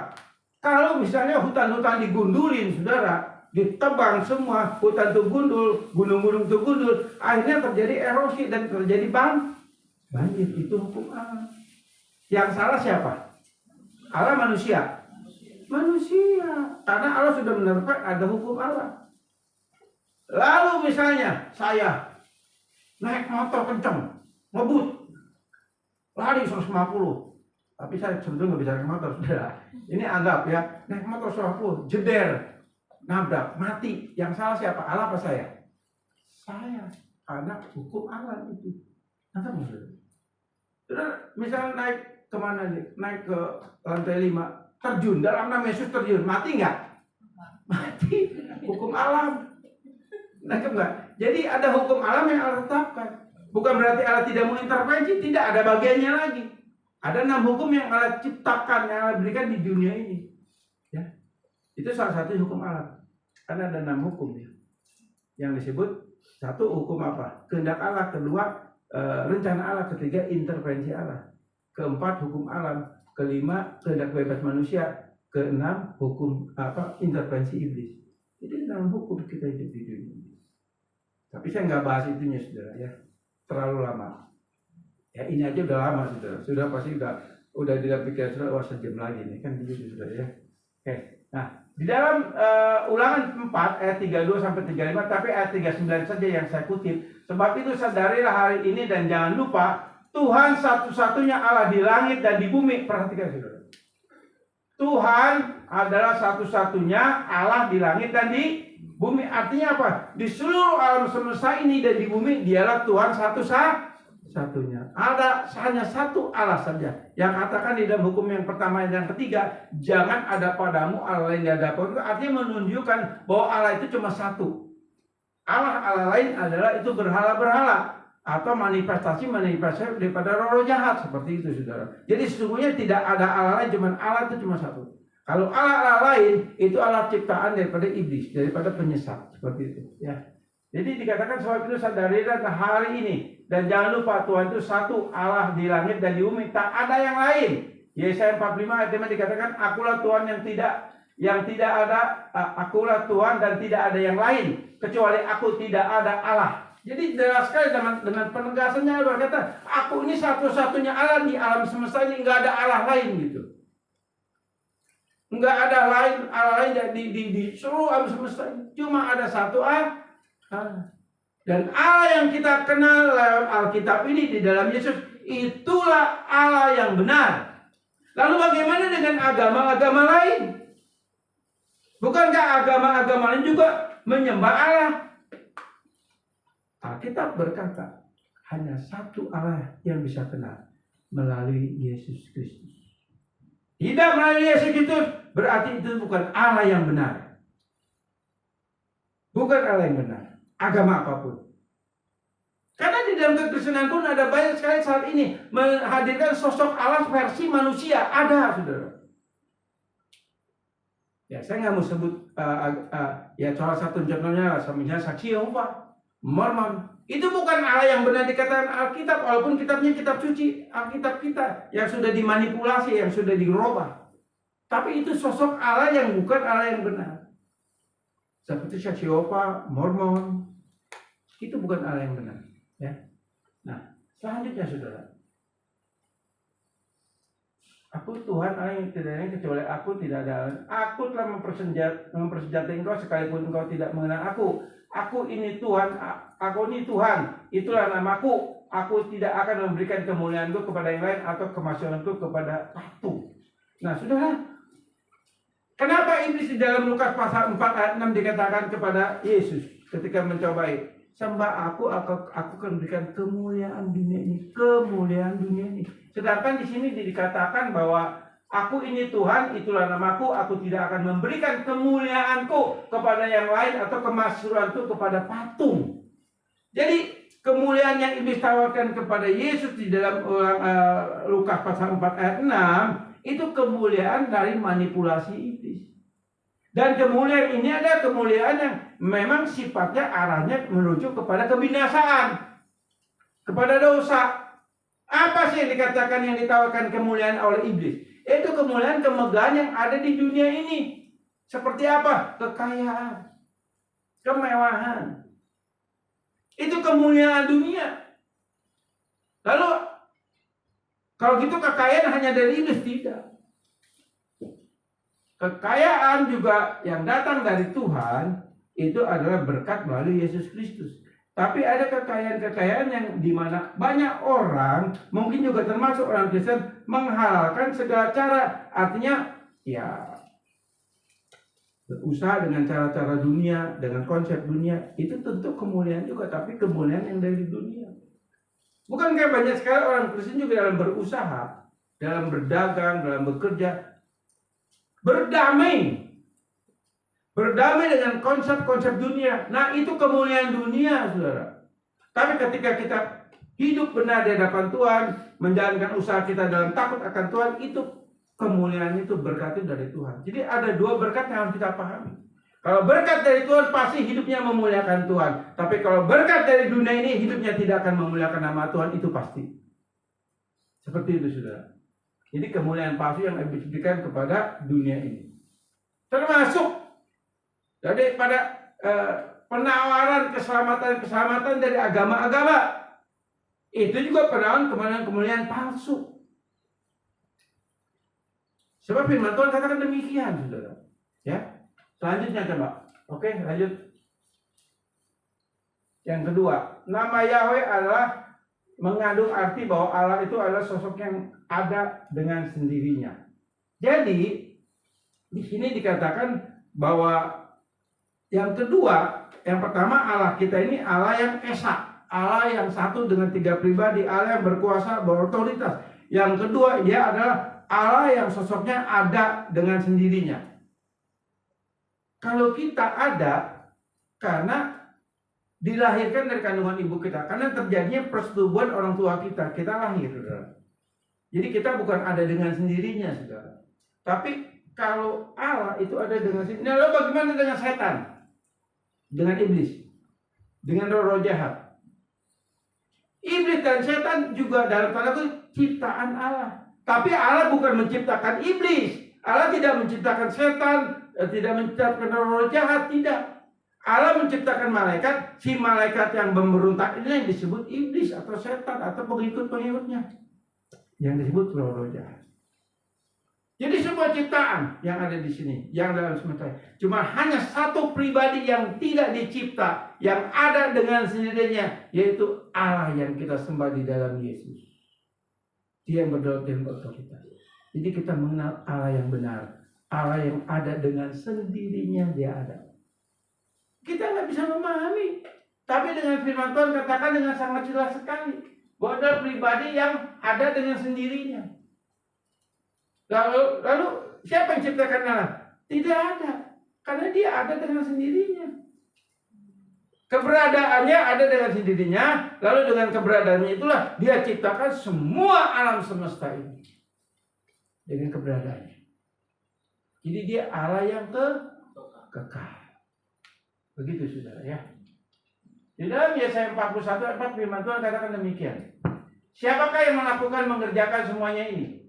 Kalau misalnya hutan-hutan digundulin, saudara, ditebang semua, hutan itu gundul, gunung-gunung itu gundul, akhirnya terjadi erosi dan terjadi banjir. Itu hukum alam. Yang salah siapa? Allah manusia. Manusia. Karena Allah sudah menerapkan ada hukum Allah. Lalu misalnya saya naik motor kenceng, ngebut, lari 150. Tapi saya sebetulnya nggak bisa naik motor, saudara. Ini anggap ya, naik motor 150, jeder, nabrak, mati. Yang salah siapa? Allah apa saya? Saya. Karena hukum Allah itu. Nanti maksudnya. Saudara, misalnya naik kemana nih? Naik ke lantai 5, terjun, dalam 6 Yesus terjun, mati nggak? Mati. Hukum alam. Nangkep nggak? Jadi ada hukum alam yang Allah tetapkan. Bukan berarti Allah tidak mau intervensi, tidak, ada bagiannya lagi. Ada 6 hukum yang Allah ciptakan, yang Allah berikan di dunia ini. Ya, itu salah satu hukum alam. Karena ada 6 hukum ya. Yang disebut satu hukum apa? Kehendak Allah, kedua rencana Allah, ketiga intervensi Allah, keempat hukum alam, kelima kehendak bebas manusia, keenam hukum intervensi iblis. Jadi 6 hukum kita hidup di dunia ini. Tapi saya nggak bahas itunya, saudara ya, terlalu lama. Ya ini aja udah lama, saudara. Sudah pasti udah tidak pikir saudara, wah sejam lagi nih kan begitu, saudara ya. Oke, nah di dalam Ulangan 4 ayat 32 sampai 35, tapi ayat 39 saja yang saya kutip. Sebab itu sadarilah hari ini dan jangan lupa Tuhan satu-satunya Allah di langit dan di bumi. Perhatikan, saudara. Tuhan adalah satu-satunya Allah di langit dan di bumi. Artinya apa? Di seluruh alam semesta ini dan di bumi, dialah Tuhan satu-satunya. Ada hanya satu Allah saja. Yang katakan di dalam hukum yang pertama dan yang ketiga, jangan ada padamu Allah lain di hadapanku. Artinya menunjukkan bahwa Allah itu cuma satu. Allah lain adalah itu berhala-berhala atau manifestasi daripada roh jahat, seperti itu, saudara. Jadi sesungguhnya tidak ada Allah lain, cuma Allah itu cuma satu. Kalau Allah lain itu Allah ciptaan daripada iblis, daripada penyesat, seperti itu ya. Jadi dikatakan sebab itu sadarilah hari ini dan jangan lupa Tuhan itu satu Allah di langit dan di bumi, tak ada yang lain. Yesaya 45 ayat 5 dikatakan akulah Tuhan yang tidak ada, akulah Tuhan dan tidak ada yang lain kecuali aku, tidak ada Allah. Jadi jelas sekali dengan penegasannya berkata, aku ini satu-satunya Allah di alam semesta ini, enggak ada Allah lain gitu. Enggak ada Allah lain di seluruh alam semesta ini. Cuma ada satu Allah. Dan Allah yang kita kenal dalam Alkitab ini di dalam Yesus, itulah Allah yang benar. Lalu bagaimana dengan agama-agama lain? Bukankah agama-agama lain juga menyembah Allah? Alkitab berkata, hanya satu Allah yang bisa kenal, melalui Yesus Kristus. Tidak melalui Yesus Kristus, berarti itu bukan Allah yang benar. Bukan Allah yang benar. Agama apapun. Karena di dalam kekristenan pun ada banyak sekali saat ini menghadirkan sosok Allah versi manusia. Ada, saudara. Ya, saya nggak mau sebut ya salah satu contohnya, misalnya saksi Yehova, Mormon. Itu bukan Allah yang benar dikatakan Alkitab, walaupun kitabnya kitab suci, Alkitab kita yang sudah dimanipulasi, yang sudah dirubah. Tapi itu sosok Allah yang bukan Allah yang benar. Seperti saksi Yehova, Mormon, itu bukan Allah yang benar. Ya. Nah, selanjutnya, saudara. Aku Tuhan Allah yang tidak lain kecuali aku tidak ada. Aku telah mempersenjatai engkau sekalipun engkau tidak mengenal aku. Aku ini Tuhan, aku ini Tuhan. Itulah namaku. Aku tidak akan memberikan kemuliaanku kepada yang lain atau kemasyhuranku kepada patung. Nah, saudara, kenapa iblis di dalam Lukas pasal 4 ayat 6 dikatakan kepada Yesus ketika mencobai, sembah aku akan berikan kemuliaan dunia ini, kemuliaan dunia ini. Sedangkan di sini dikatakan bahwa aku ini Tuhan, itulah namaku, aku tidak akan memberikan kemuliaanku kepada yang lain atau kemasyhuranku kepada patung. Jadi kemuliaan yang iblis tawarkan kepada Yesus di dalam Lukas pasal 4 ayat 6 itu kemuliaan dari manipulasi iblis. Dan kemuliaan ini adalah kemuliaan yang memang sifatnya arahnya menuju kepada kebinasaan, kepada dosa. Apa sih yang dikatakan yang ditawarkan kemuliaan oleh iblis? Itu kemuliaan kemegahan yang ada di dunia ini. Seperti apa? Kekayaan, kemewahan. Itu kemuliaan dunia. Lalu kalau gitu kekayaan hanya dari iblis? Tidak. Kekayaan juga yang datang dari Tuhan itu adalah berkat melalui Yesus Kristus. Tapi ada kekayaan-kekayaan yang dimana banyak orang, mungkin juga termasuk orang Kristen, menghalalkan segala cara. Artinya, ya berusaha dengan cara-cara dunia, dengan konsep dunia. Itu tentu kemuliaan juga, tapi kemuliaan yang dari dunia. Bukankah banyak sekali orang Kristen juga dalam berusaha, dalam berdagang, dalam bekerja, berdamai dengan konsep-konsep dunia. Nah, itu kemuliaan dunia, saudara. Tapi ketika kita hidup benar di hadapan Tuhan, menjalankan usaha kita dalam takut akan Tuhan, itu kemuliaan itu berkat dari Tuhan. Jadi ada dua berkat yang harus kita pahami. Kalau berkat dari Tuhan, pasti hidupnya memuliakan Tuhan. Tapi kalau berkat dari dunia ini, hidupnya tidak akan memuliakan nama Tuhan, itu pasti. Seperti itu, saudara. Jadi kemuliaan palsu yang diberikan kepada dunia ini. Termasuk daripada penawaran keselamatan dari agama-agama. Itu juga penawaran kemuliaan palsu. Sebab firman Tuhan katakan demikian, saudara. Ya. Selanjutnya coba. Oke, lanjut. Yang kedua, nama Yahweh adalah mengandung arti bahwa Allah itu adalah sosok yang ada dengan sendirinya. Jadi di sini dikatakan bahwa yang kedua, yang pertama Allah kita ini Allah yang esa, Allah yang satu dengan tiga pribadi, Allah yang berkuasa, berotoritas. Yang kedua, dia adalah Allah yang sosoknya ada dengan sendirinya. Kalau kita ada karena dilahirkan dari kandungan ibu kita, karena terjadinya persetubuhan orang tua kita lahir, saudara. Jadi kita bukan ada dengan sendirinya, saudara. Tapi kalau Allah itu ada dengan sendirinya. Nah, lalu bagaimana dengan setan? Dengan iblis, dengan roh-roh jahat. Iblis dan setan juga dalam tanda kutip ciptaan Allah. Tapi Allah bukan menciptakan iblis. Allah tidak menciptakan setan, tidak menciptakan roh-roh jahat, tidak. Allah menciptakan malaikat. Si malaikat yang memberontak ini yang disebut iblis atau setan atau pengikut-pengikutnya, yang disebut roh-roh jahat. Jadi semua ciptaan yang ada di sini, yang dalam semesta, cuma hanya satu pribadi yang tidak dicipta, yang ada dengan sendirinya, yaitu Allah yang kita sembah di dalam Yesus. Dia yang berdaulat dan berotoritas. Jadi kita mengenal Allah yang benar, Allah yang ada dengan sendirinya, dia ada. Kita nggak bisa memahami, tapi dengan firman Tuhan katakan dengan sangat jelas sekali bahwa ada pribadi yang ada dengan sendirinya. Lalu siapa yang ciptakan Allah? Tidak ada, karena dia ada dengan sendirinya. Keberadaannya ada dengan sendirinya. Lalu dengan keberadaannya itulah dia ciptakan semua alam semesta ini dengan keberadaannya. Jadi dia Allah yang kekal. Begitu, saudara, ya. Di dalam Yesaya 41:4 firman Tuhan katakan demikian. Siapakah yang mengerjakan semuanya ini?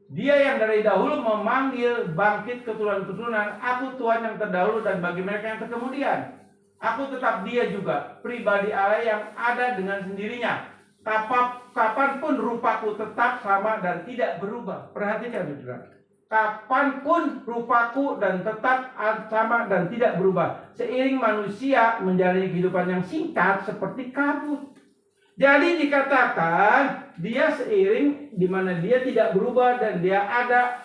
Dia yang dari dahulu memanggil bangkit keturunan-keturunan. Aku Tuhan yang terdahulu dan bagi mereka yang terkemudian. Aku tetap dia juga, pribadi Allah yang ada dengan sendirinya. Kapanpun rupaku tetap sama dan tidak berubah. Perhatikan saudara. Kapanpun rupaku dan tetap sama dan tidak berubah. Seiring manusia menjalani kehidupan yang singkat seperti kabut. Jadi dikatakan dia seiring di mana dia tidak berubah dan dia ada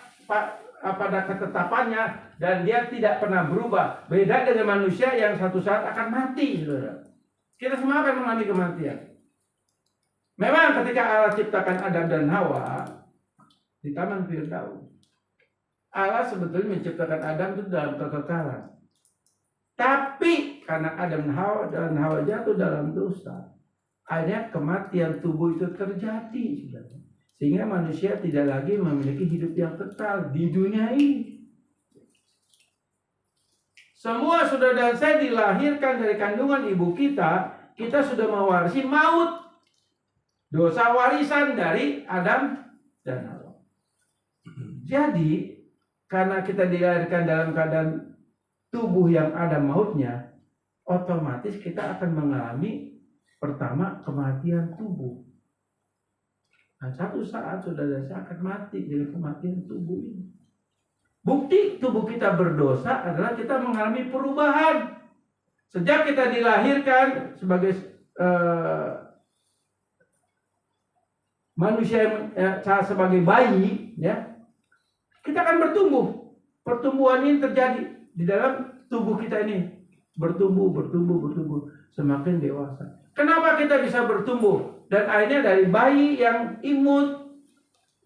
pada ketetapannya dan dia tidak pernah berubah. Beda dengan manusia yang satu saat akan mati, saudara. Kita semua akan mengalami kematian. Memang ketika Allah ciptakan Adam dan Hawa di Taman Firdaus, Allah sebetulnya menciptakan Adam itu dalam kekekalan. Tapi karena Adam dan Hawa jatuh dalam dosa, akhirnya kematian tubuh itu terjadi, saudara. Sehingga manusia tidak lagi memiliki hidup yang kekal di dunia ini. Semua saudara dan saya dilahirkan dari kandungan ibu kita sudah mewarisi maut. Dosa warisan dari Adam dan Hawa. Jadi, karena kita dilahirkan dalam keadaan tubuh yang ada mautnya, otomatis kita akan mengalami pertama kematian tubuh. Nah, satu saat saudara saya akan mati dari kematian tubuh ini. Bukti tubuh kita berdosa adalah kita mengalami perubahan. Sejak kita dilahirkan sebagai manusia sebagai bayi, ya, kita akan bertumbuh. Pertumbuhan ini terjadi di dalam tubuh kita ini. Bertumbuh. Semakin dewasa. Kenapa kita bisa bertumbuh? Dan akhirnya dari bayi yang imut,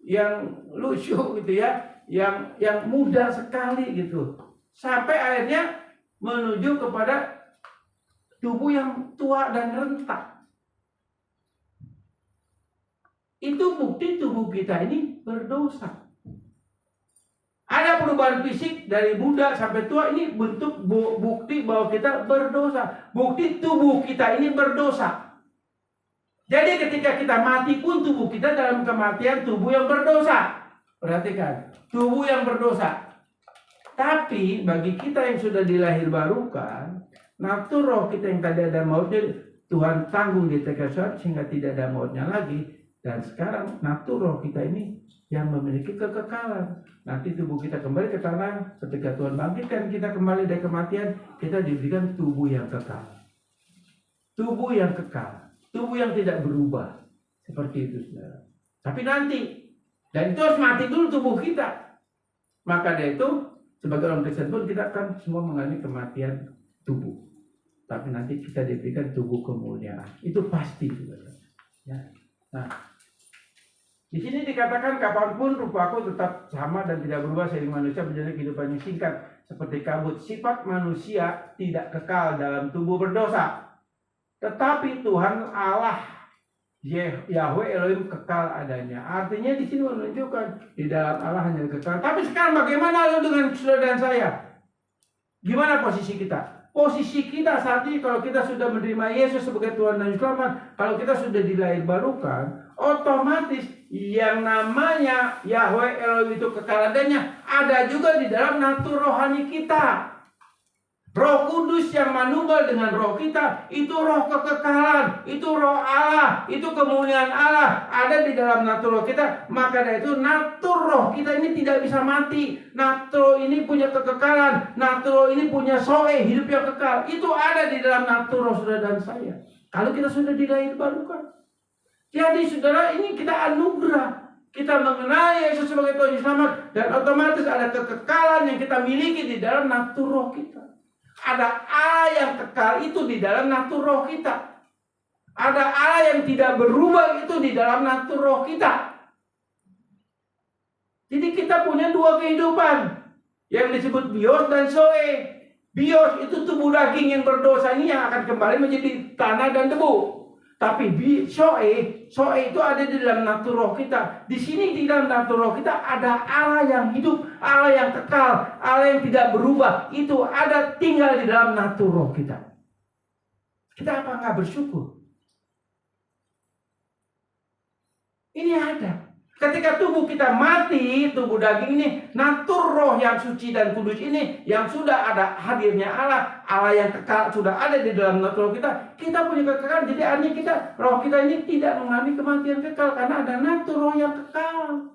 yang lucu gitu ya, yang muda sekali gitu. Sampai akhirnya menuju kepada tubuh yang tua dan rentak. Itu bukti tubuh kita ini berdosa. Ada perubahan fisik dari muda sampai tua, ini bentuk bukti bahwa kita berdosa. Bukti tubuh kita ini berdosa. Jadi ketika kita mati pun tubuh kita dalam kematian tubuh yang berdosa. Perhatikan, tubuh yang berdosa. Tapi bagi kita yang sudah dilahirbarukan, nafsu roh kita yang tadi ada mautnya, Tuhan tanggung di tekad sehingga tidak ada mautnya lagi. Dan sekarang nafsu roh kita ini yang memiliki kekekalan. Nanti tubuh kita kembali ke tanah. Ketika Tuhan bangkitkan kita kembali dari kematian, kita diberikan tubuh yang kekal. Tubuh yang kekal. Tubuh yang tidak berubah. Seperti itu, saudara. Tapi nanti, dan itu harus mati dulu tubuh kita. Maka dari itu, sebagai orang Kristen pun kita akan semua mengalami kematian tubuh. Tapi nanti kita diberikan tubuh kemuliaan. Itu pasti, saudara. Ya. Nah, di sini dikatakan kapanpun rupaku tetap sama dan tidak berubah seiring manusia menjalani kehidupan yang singkat seperti kabut. Sifat manusia tidak kekal dalam tubuh berdosa, tetapi Tuhan Allah Yahweh Elohim kekal adanya. Artinya di sini menunjukkan di dalam Allah hanya kekal. Tapi sekarang bagaimana lalu dengan saudara dan saya? Gimana posisi kita? Posisi kita saat ini kalau kita sudah menerima Yesus sebagai Tuhan dan Juru Selamat, kalau kita sudah dilahirbarukan, otomatis yang namanya Yahweh Elohim itu kekal adanya ada juga di dalam natur rohani kita. Roh Kudus yang manunggal dengan roh kita, itu roh kekekalan, itu roh Allah, itu kemuliaan Allah ada di dalam natur roh kita. Maka dari itu natur roh kita ini tidak bisa mati. Natur roh ini punya kekekalan, natur roh ini punya soe, hidup yang kekal. Itu ada di dalam natur roh saudara dan saya. Kalau kita sudah dilahirbarukan. Jadi saudara, ini kita anugerah. Kita mengenal Yesus sebagai Tuhan Yesus Selamat, dan otomatis ada kekekalan yang kita miliki di dalam natur roh kita. Ada Allah yang kekal itu di dalam natur roh kita. Ada Allah yang tidak berubah itu di dalam natur roh kita. Jadi kita punya dua kehidupan yang disebut bios dan zoe. Bios itu tubuh daging yang berdosa ini yang akan kembali menjadi tanah dan debu. Tapi zoe itu ada di dalam natur roh kita. Di sini di dalam natur roh kita ada Allah yang hidup, Allah yang kekal, Allah yang tidak berubah. Itu ada tinggal di dalam natur roh kita. Kita apa nggak bersyukur? Ini ada. Ketika tubuh kita mati, tubuh daging ini, natur roh yang suci dan kudus ini, yang sudah ada hadirnya Allah, Allah yang kekal sudah ada di dalam natur roh kita punya kekal. Jadi artinya kita, roh kita ini tidak mengalami kematian kekal, karena ada natur roh yang kekal.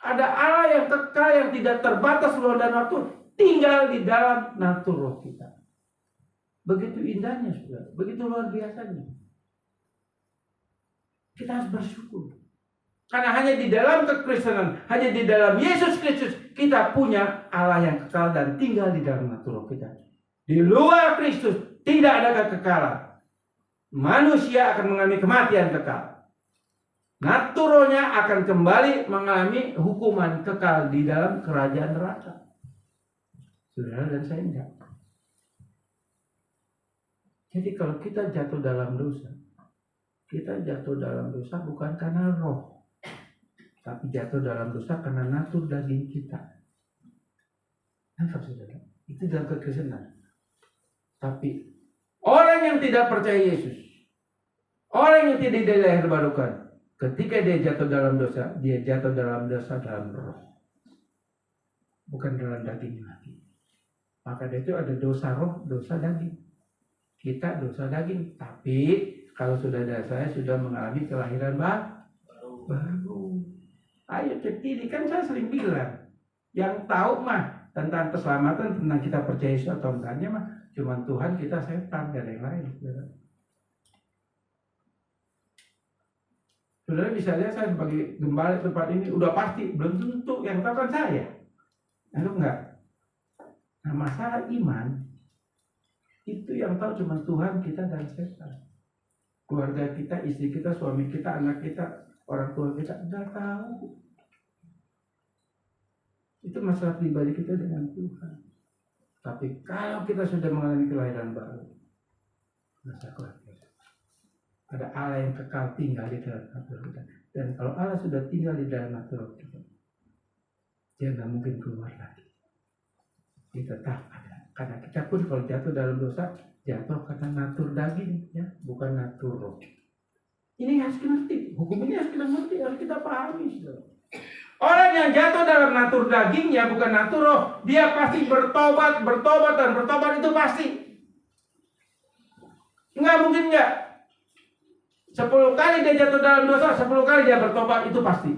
Ada Allah yang kekal, yang tidak terbatas ruang dan waktu, tinggal di dalam natur roh kita. Begitu indahnya, saudara. Begitu luar biasanya. Kita harus bersyukur. Karena hanya di dalam kekristenan, hanya di dalam Yesus Kristus, kita punya Allah yang kekal dan tinggal di dalam natur roh kita. Di luar Kristus tidak ada kekekalan. Manusia akan mengalami kematian kekal. Natur rohnya akan kembali mengalami hukuman kekal di dalam kerajaan neraka. Saudara dan saya enggak. Jadi kalau kita jatuh dalam dosa, kita jatuh dalam dosa bukan karena roh, tapi jatuh dalam dosa karena natur daging kita. Nampak saudara? Itu dalam kekristenan. Tapi orang yang tidak percaya Yesus, orang yang tidak dilahirbarukan, ketika dia jatuh dalam dosa, dia jatuh dalam dosa dalam roh, bukan dalam daging lagi. Maka dari itu ada dosa roh, dosa daging. Kita dosa daging, tapi kalau sudah ada saya sudah mengalami kelahiran baru. Ayo cek ini, kan saya sering bilang, yang tahu mah tentang keselamatan, tentang kita percaya Yesus atau enggaknya mah cuma Tuhan, kita setan, gak ada yang lain. Saudara bisa lihat saya sebagai gembala tempat ini udah pasti, belum tentu yang tahu kan saya. Lalu enggak. Nah, masalah iman itu yang tahu cuma Tuhan, kita dan setan. Keluarga kita, istri kita, suami kita, anak kita, orang tua kita enggak tahu. Itu masalah pribadi kita dengan Tuhan. Tapi kalau kita sudah mengalami kelahiran baru, masa keluarga, ada Allah yang kekal tinggal di dalam natur kita. Dan kalau Allah sudah tinggal di dalam natur kita, dia nggak mungkin keluar lagi. Dia tetap ada. Karena kita pun kalau jatuh dalam dosa, jatuh karena natur daging, ya, bukan natur roh. Ini harus kita ngerti. Hukum ini harus kita ngerti, harus kita pahami. Orang yang jatuh dalam natur dagingnya bukan natur roh, dia pasti bertobat itu pasti. Enggak mungkin enggak. 10 kali dia jatuh dalam dosa, 10 kali dia bertobat itu pasti.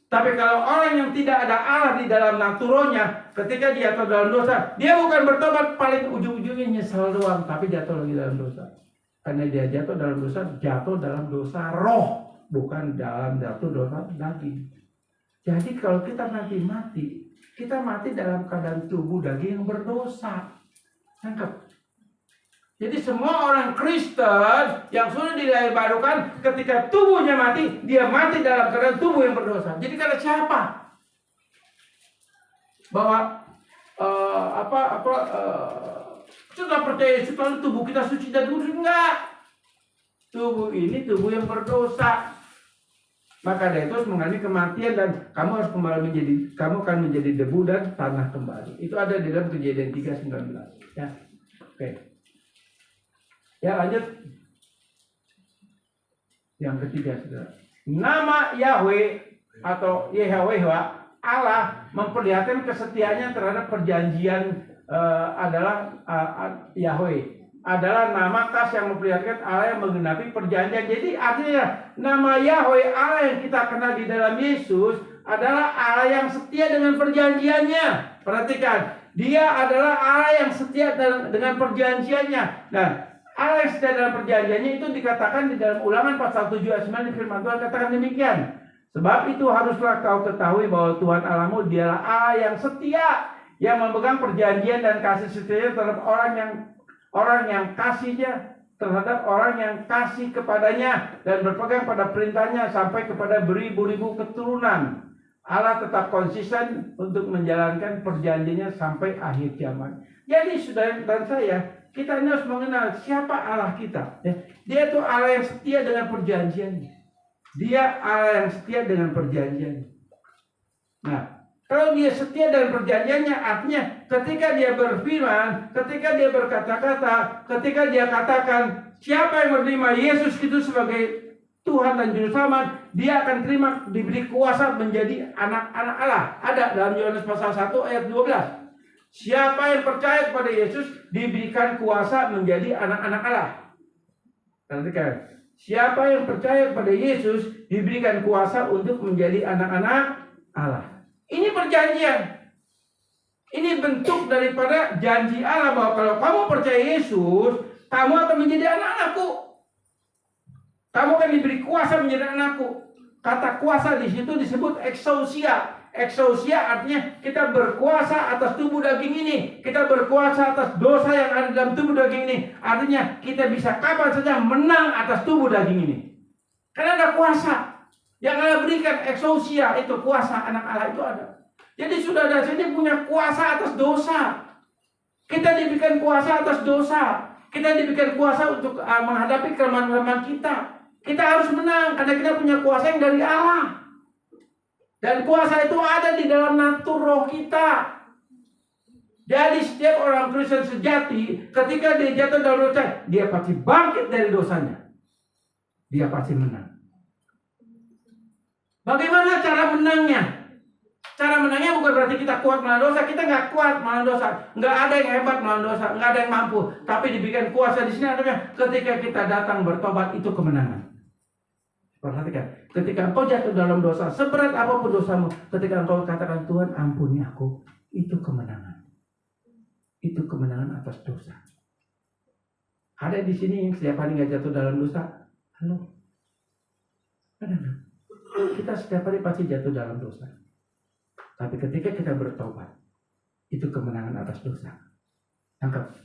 Tapi kalau orang yang tidak ada Allah di dalam naturonya, ketika dia jatuh dalam dosa, dia bukan bertobat, paling ujung-ujungnya nyesal doang, tapi jatuh lagi dalam dosa. Karena dia jatuh dalam dosa roh, bukan dalam dosa daging. Jadi kalau kita nanti mati, kita mati dalam keadaan tubuh daging yang berdosa. Tangkap. Jadi semua orang Kristen yang sudah dilahirbarukan, ketika tubuhnya mati, dia mati dalam keadaan tubuh yang berdosa. Jadi kata siapa? Bahwa sudah percaya sekali tubuh kita suci dan kudus, enggak. Tubuh ini tubuh yang berdosa. Maka dari itu harus mengalami kematian dan kamu harus kamu akan menjadi debu dan tanah kembali. Itu ada di dalam Kejadian 3:19. Ya. Oke. Ya, lanjut. Yang ketiga, saudara. Nama Yahweh atau Yahweh Allah memperlihatkan kesetiaannya terhadap perjanjian adalah Yahweh. Adalah nama khas yang memperlihatkan Allah yang menggenapi perjanjian. Jadi artinya nama Yahweh Allah yang kita kenal di dalam Yesus adalah Allah yang setia dengan perjanjiannya. Perhatikan, dia adalah Allah yang setia dengan perjanjiannya. Nah, Allah yang setia dalam perjanjiannya itu dikatakan di dalam Ulangan pasal 7 ayat 9 firman Tuhan katakan demikian. Sebab itu haruslah kau ketahui bahwa Tuhan Allahmu dialah Allah yang setia, yang memegang perjanjian dan kasih setia terhadap orang yang kasihnya terhadap orang yang kasih kepadanya dan berpegang pada perintahnya sampai kepada beribu-ribu keturunan. Allah tetap konsisten untuk menjalankan perjanjiannya sampai akhir zaman. Jadi saudara dan saya, kita harus mengenal siapa Allah kita. Dia itu Allah yang setia dengan perjanjiannya. Dia Allah yang setia dengan perjanjiannya. Nah, kalau dia setia dengan perjanjiannya, artinya ketika dia berfirman, ketika dia berkata-kata, ketika dia katakan siapa yang menerima Yesus itu sebagai Tuhan dan Juru Selamat, dia akan diberi kuasa menjadi anak-anak Allah. Ada dalam Yohanes pasal 1 ayat 12. Siapa yang percaya kepada Yesus diberikan kuasa menjadi anak-anak Allah. Perhatikan. Siapa yang percaya kepada Yesus diberikan kuasa untuk menjadi anak-anak Allah. Ini perjanjian. Ini bentuk daripada janji Allah bahwa kalau kamu percaya Yesus, kamu akan menjadi anak-anakku. Kamu akan diberi kuasa menjadi anakku. Kata kuasa di situ disebut exousia. Exousia artinya kita berkuasa atas tubuh daging ini. Kita berkuasa atas dosa yang ada dalam tubuh daging ini. Artinya kita bisa kapan saja menang atas tubuh daging ini. Karena ada kuasa. Yang Allah berikan exousia itu kuasa anak Allah itu ada. Jadi saudara sini punya kuasa atas dosa. Kita diberikan kuasa atas dosa. Kita diberikan kuasa untuk menghadapi kelemahan-kelemahan kita. Kita harus menang karena kita punya kuasa yang dari Allah. Dan kuasa itu ada di dalam natur roh kita. Jadi setiap orang Kristen sejati, ketika dia jatuh dalam dosa, dia pasti bangkit dari dosanya. Dia pasti menang. Bagaimana cara menangnya? Cara menangnya bukan berarti kita kuat melawan dosa. Kita nggak kuat melawan dosa. Nggak ada yang hebat melawan dosa. Nggak ada yang mampu. Tapi diberikan kuasa di sini artinya ketika kita datang bertobat itu kemenangan. Perhatikan, ketika engkau jatuh dalam dosa, seberat apapun dosamu, ketika engkau katakan Tuhan ampuni aku, itu kemenangan. Itu kemenangan atas dosa. Ada di sini yang setiap hari nggak jatuh dalam dosa? Halo, ada nggak? Kita setiap hari pasti jatuh dalam dosa. Tapi ketika kita bertobat, itu kemenangan atas dosa. Tangkap,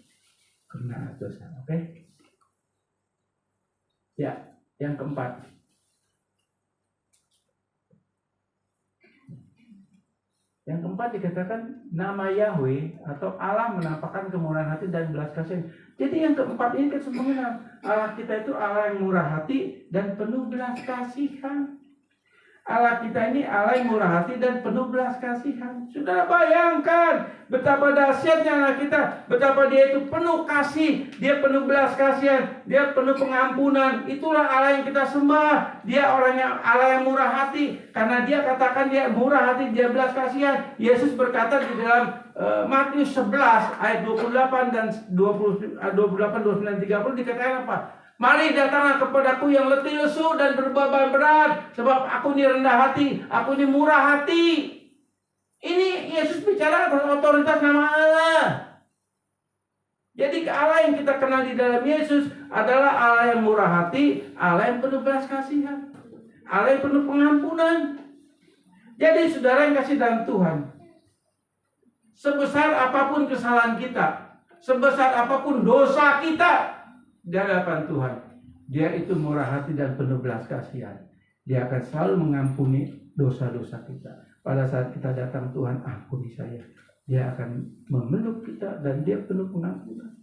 kemenangan atas dosa, oke? Ya, yang keempat. Yang keempat dikatakan nama Yahweh atau Allah menampakkan kemurahan hati dan belas kasihan. Jadi yang keempat ini kesempurnaan. Allah kita itu Allah yang murah hati dan penuh belas kasihan. Allah kita ini Allah yang murah hati dan penuh belas kasihan. Sudah bayangkan betapa dahsyatnya Allah kita, betapa dia itu penuh kasih, dia penuh belas kasihan, dia penuh pengampunan. Itulah Allah yang kita sembah. Dia orang yang Allah yang murah hati. Karena dia katakan dia murah hati, dia belas kasihan. Yesus berkata di dalam Matius 11 ayat 28 dan 28, 29, 30 dikatakan apa? Mari datanglah kepadaku yang letih lesu dan berbeban berat, sebab aku ini rendah hati, aku ini murah hati. Ini Yesus bicara atas otoritas nama Allah. Jadi Allah yang kita kenal di dalam Yesus adalah Allah yang murah hati, Allah yang penuh belas kasihan, Allah yang penuh pengampunan. Jadi saudara yang kasih dalam Tuhan, sebesar apapun kesalahan kita, sebesar apapun dosa kita di hadapan Tuhan, dia itu murah hati dan penuh belas kasihan. Dia akan selalu mengampuni dosa-dosa kita. Pada saat kita datang, Tuhan ampuni saya, dia akan memeluk kita dan dia penuh pengampunan.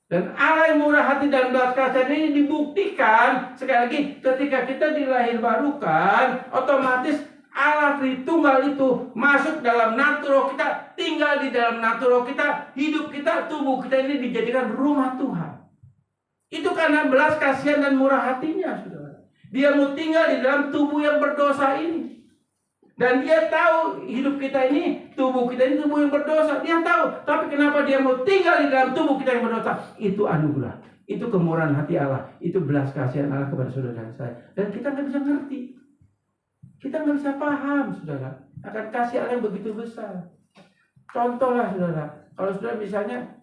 Dan Allah yang murah hati dan belas kasihan ini dibuktikan sekali lagi ketika kita dilahir barukan, otomatis Allah Tritunggal itu masuk dalam natur kita, tinggal di dalam natur kita, hidup kita, tubuh kita ini dijadikan rumah Tuhan. Itu karena belas kasihan dan murah hatinya, saudara. Dia mau tinggal di dalam tubuh yang berdosa ini. Dan dia tahu hidup kita ini, tubuh kita ini tubuh yang berdosa. Dia tahu, tapi kenapa dia mau tinggal di dalam tubuh kita yang berdosa? Itu anugerah, itu kemurahan hati Allah, itu belas kasihan Allah kepada saudara dan saya. Dan kita nggak bisa ngerti, kita nggak bisa paham, saudara, akan kasih Allah yang begitu besar. Contohlah, saudara, kalau saudara misalnya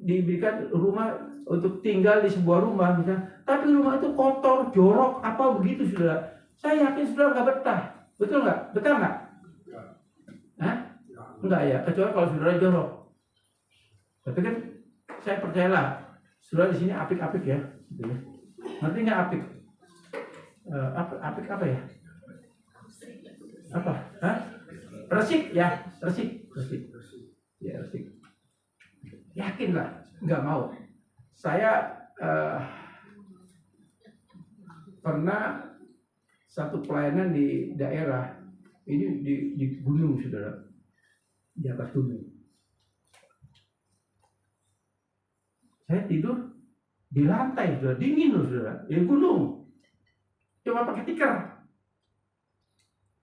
diberikan rumah untuk tinggal di sebuah rumah misalnya, tapi rumah itu kotor, jorok, apa begitu, saudara. Saya yakin saudara nggak betah, betul nggak? Betah nggak? Hah? Enggak ya, kecuali kalau saudara jorok. Tapi kan saya percayalah, saudara di sini apik-apik ya, gitu ya. Ngerti nggak apik? Apik apa ya? Apa? Hah? Resik ya, resik. Ya, resik. Yakinlah, nggak mau. Saya pernah satu pelayanan di daerah ini di gunung, saudara, di atas gunung. Saya tidur di lantai, saudara, dingin loh, saudara, di gunung. cuma pakai tikar.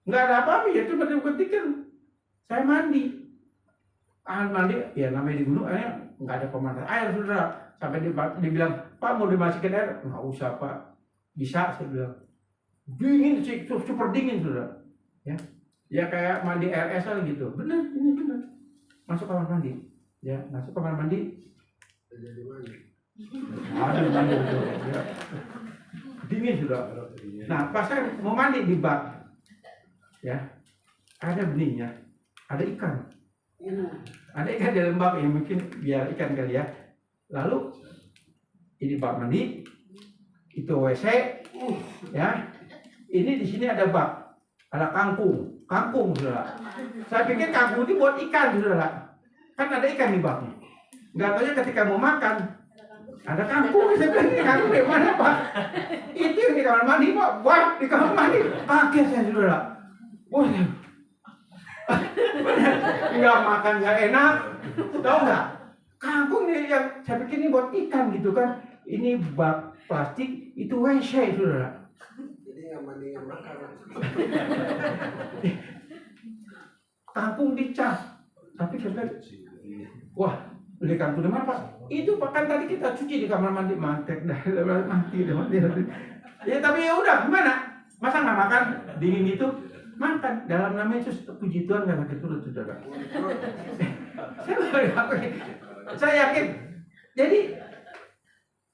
Nggak ada apa-apa ya, cuma pakai tikar. Saya mandi. Mandi, ya namanya di gunung, nggak ada pemandangan air, saudara. Sampai dibilang, Pak mau dimasukin air? Nggak usah, Pak. Bisa, saya bilang. Dingin sih, super dingin, saudara. Ya kayak mandi RS lah gitu. Bener, ini bener. Masuk kamar mandi. Ya, masuk kamar mandi. Mandi, ya. Dingin sudah. Nah, pas saya mau mandi di bak, ya, ada benihnya, ada ikan. Ada ikan di dalam bak, ya mungkin biar ikan kali ya. Lalu ini bak mandi, itu WC, ya. Ini di sini ada bak, ada kangkung, saudara. Saya pikir kangkung itu buat ikan, saudara. Kan ada ikan di baknya. Nggak tahu ketika mau makan, ada kangkung. Saya bilang, ini kangkung di mana, Pak? Itu yang di kamar mandi, Pak. Wah, di kamar mandi. Kaget saya, saudara. Wah, nggak makan nggak enak, tahu nggak? Kangkung ini yang saya pikir ini buat ikan gitu kan. Ini bak plastik, itu WC, saudara. Jadi nggak mandi nggak makan. Kangkung dicas, tapi kita, wah, beli kangkung di mana, Pak? Itu Pak, kan tadi kita cuci di kamar mandi, mantek dah, mati. Ya tapi ya udah, gimana? Masa nggak makan dingin gitu? Makan. Dalam namanya itu puji Tuhan nggak sakit perut, saudara. Saya yakin. Jadi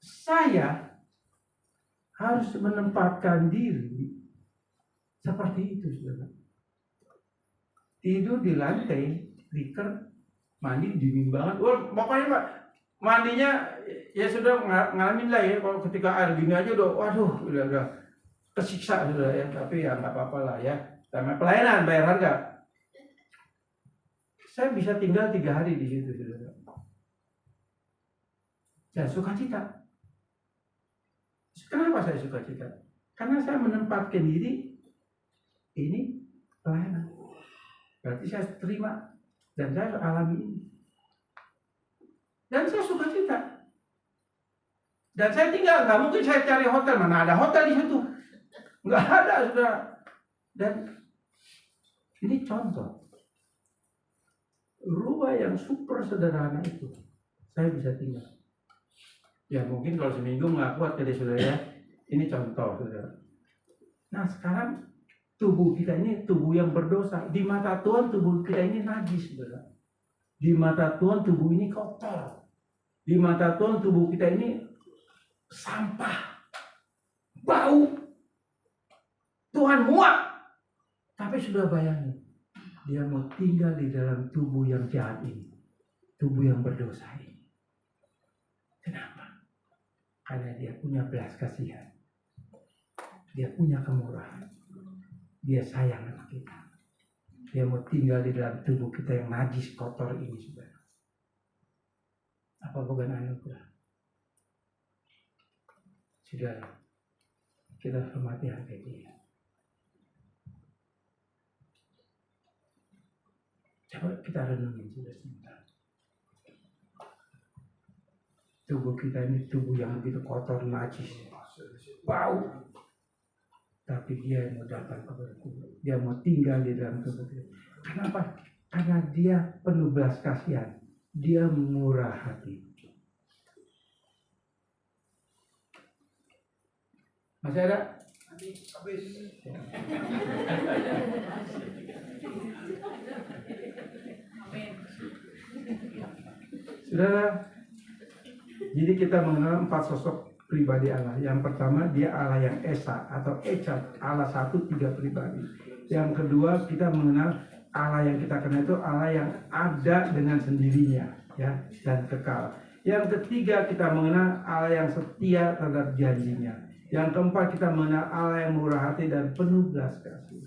saya harus menempatkan diri seperti itu, saudara. Tidur di lantai, tikar, mandi dingin banget. Wah, pokoknya Pak, mandinya ya sudah ngalamin lah ya. Kalau ketika air dingin aja udah, waduh, udah kesiksa sudah ya. Tapi ya nggak apa-apa lah ya. Sama pelayanan, bayar harga. Saya bisa tinggal 3 hari di situ, saudara. Saya suka cita. Kenapa saya suka cita? Karena saya menempatkan diri ini pelayanan. Berarti saya terima dan saya alami ini. Dan saya suka cita. Dan saya tinggal, nggak mungkin saya cari hotel, mana ada hotel di situ? Nggak ada, saudara. Dan ini contoh rumah yang super sederhana itu saya bisa tinggal. Ya mungkin kalau seminggu nggak kuat ya saudara ya. Ini contoh, saudara. Nah sekarang tubuh kita ini tubuh yang berdosa. Di mata Tuhan tubuh kita ini najis, saudara. Di mata Tuhan tubuh ini kotor. Di mata Tuhan tubuh kita ini sampah, bau. Tuhan muak. Tapi sudah bayangin, dia mau tinggal di dalam tubuh yang jahat ini, tubuh yang berdosa ini. Kenapa? Karena dia punya belas kasihan, dia punya kemurahan, dia sayang sama kita. Dia mau tinggal di dalam tubuh kita yang najis, kotor ini, saudara. Apa bukan anugerah? Saudara, kita hormati hati dia. Coba kita renungin sudah sebentar. Tubuh kita ini tubuh yang begitu kotor, najis, bau. Tapi dia yang mau datang kepada kita. Dia mau tinggal di dalam tubuh kita. Kenapa? Karena dia penuh belas kasihan. Dia murah hati. Masih ada? Habis. Saudara, jadi kita mengenal 4 sosok pribadi Allah. Yang pertama, dia Allah yang Esa atau Echad, Allah 1 3 pribadi. Yang kedua, kita mengenal Allah yang kita kenal itu Allah yang ada dengan sendirinya, ya, dan kekal. Yang ketiga, kita mengenal Allah yang setia terhadap janjinya. Yang keempat, kita mengenal Allah yang murah hati dan penuh belas kasih.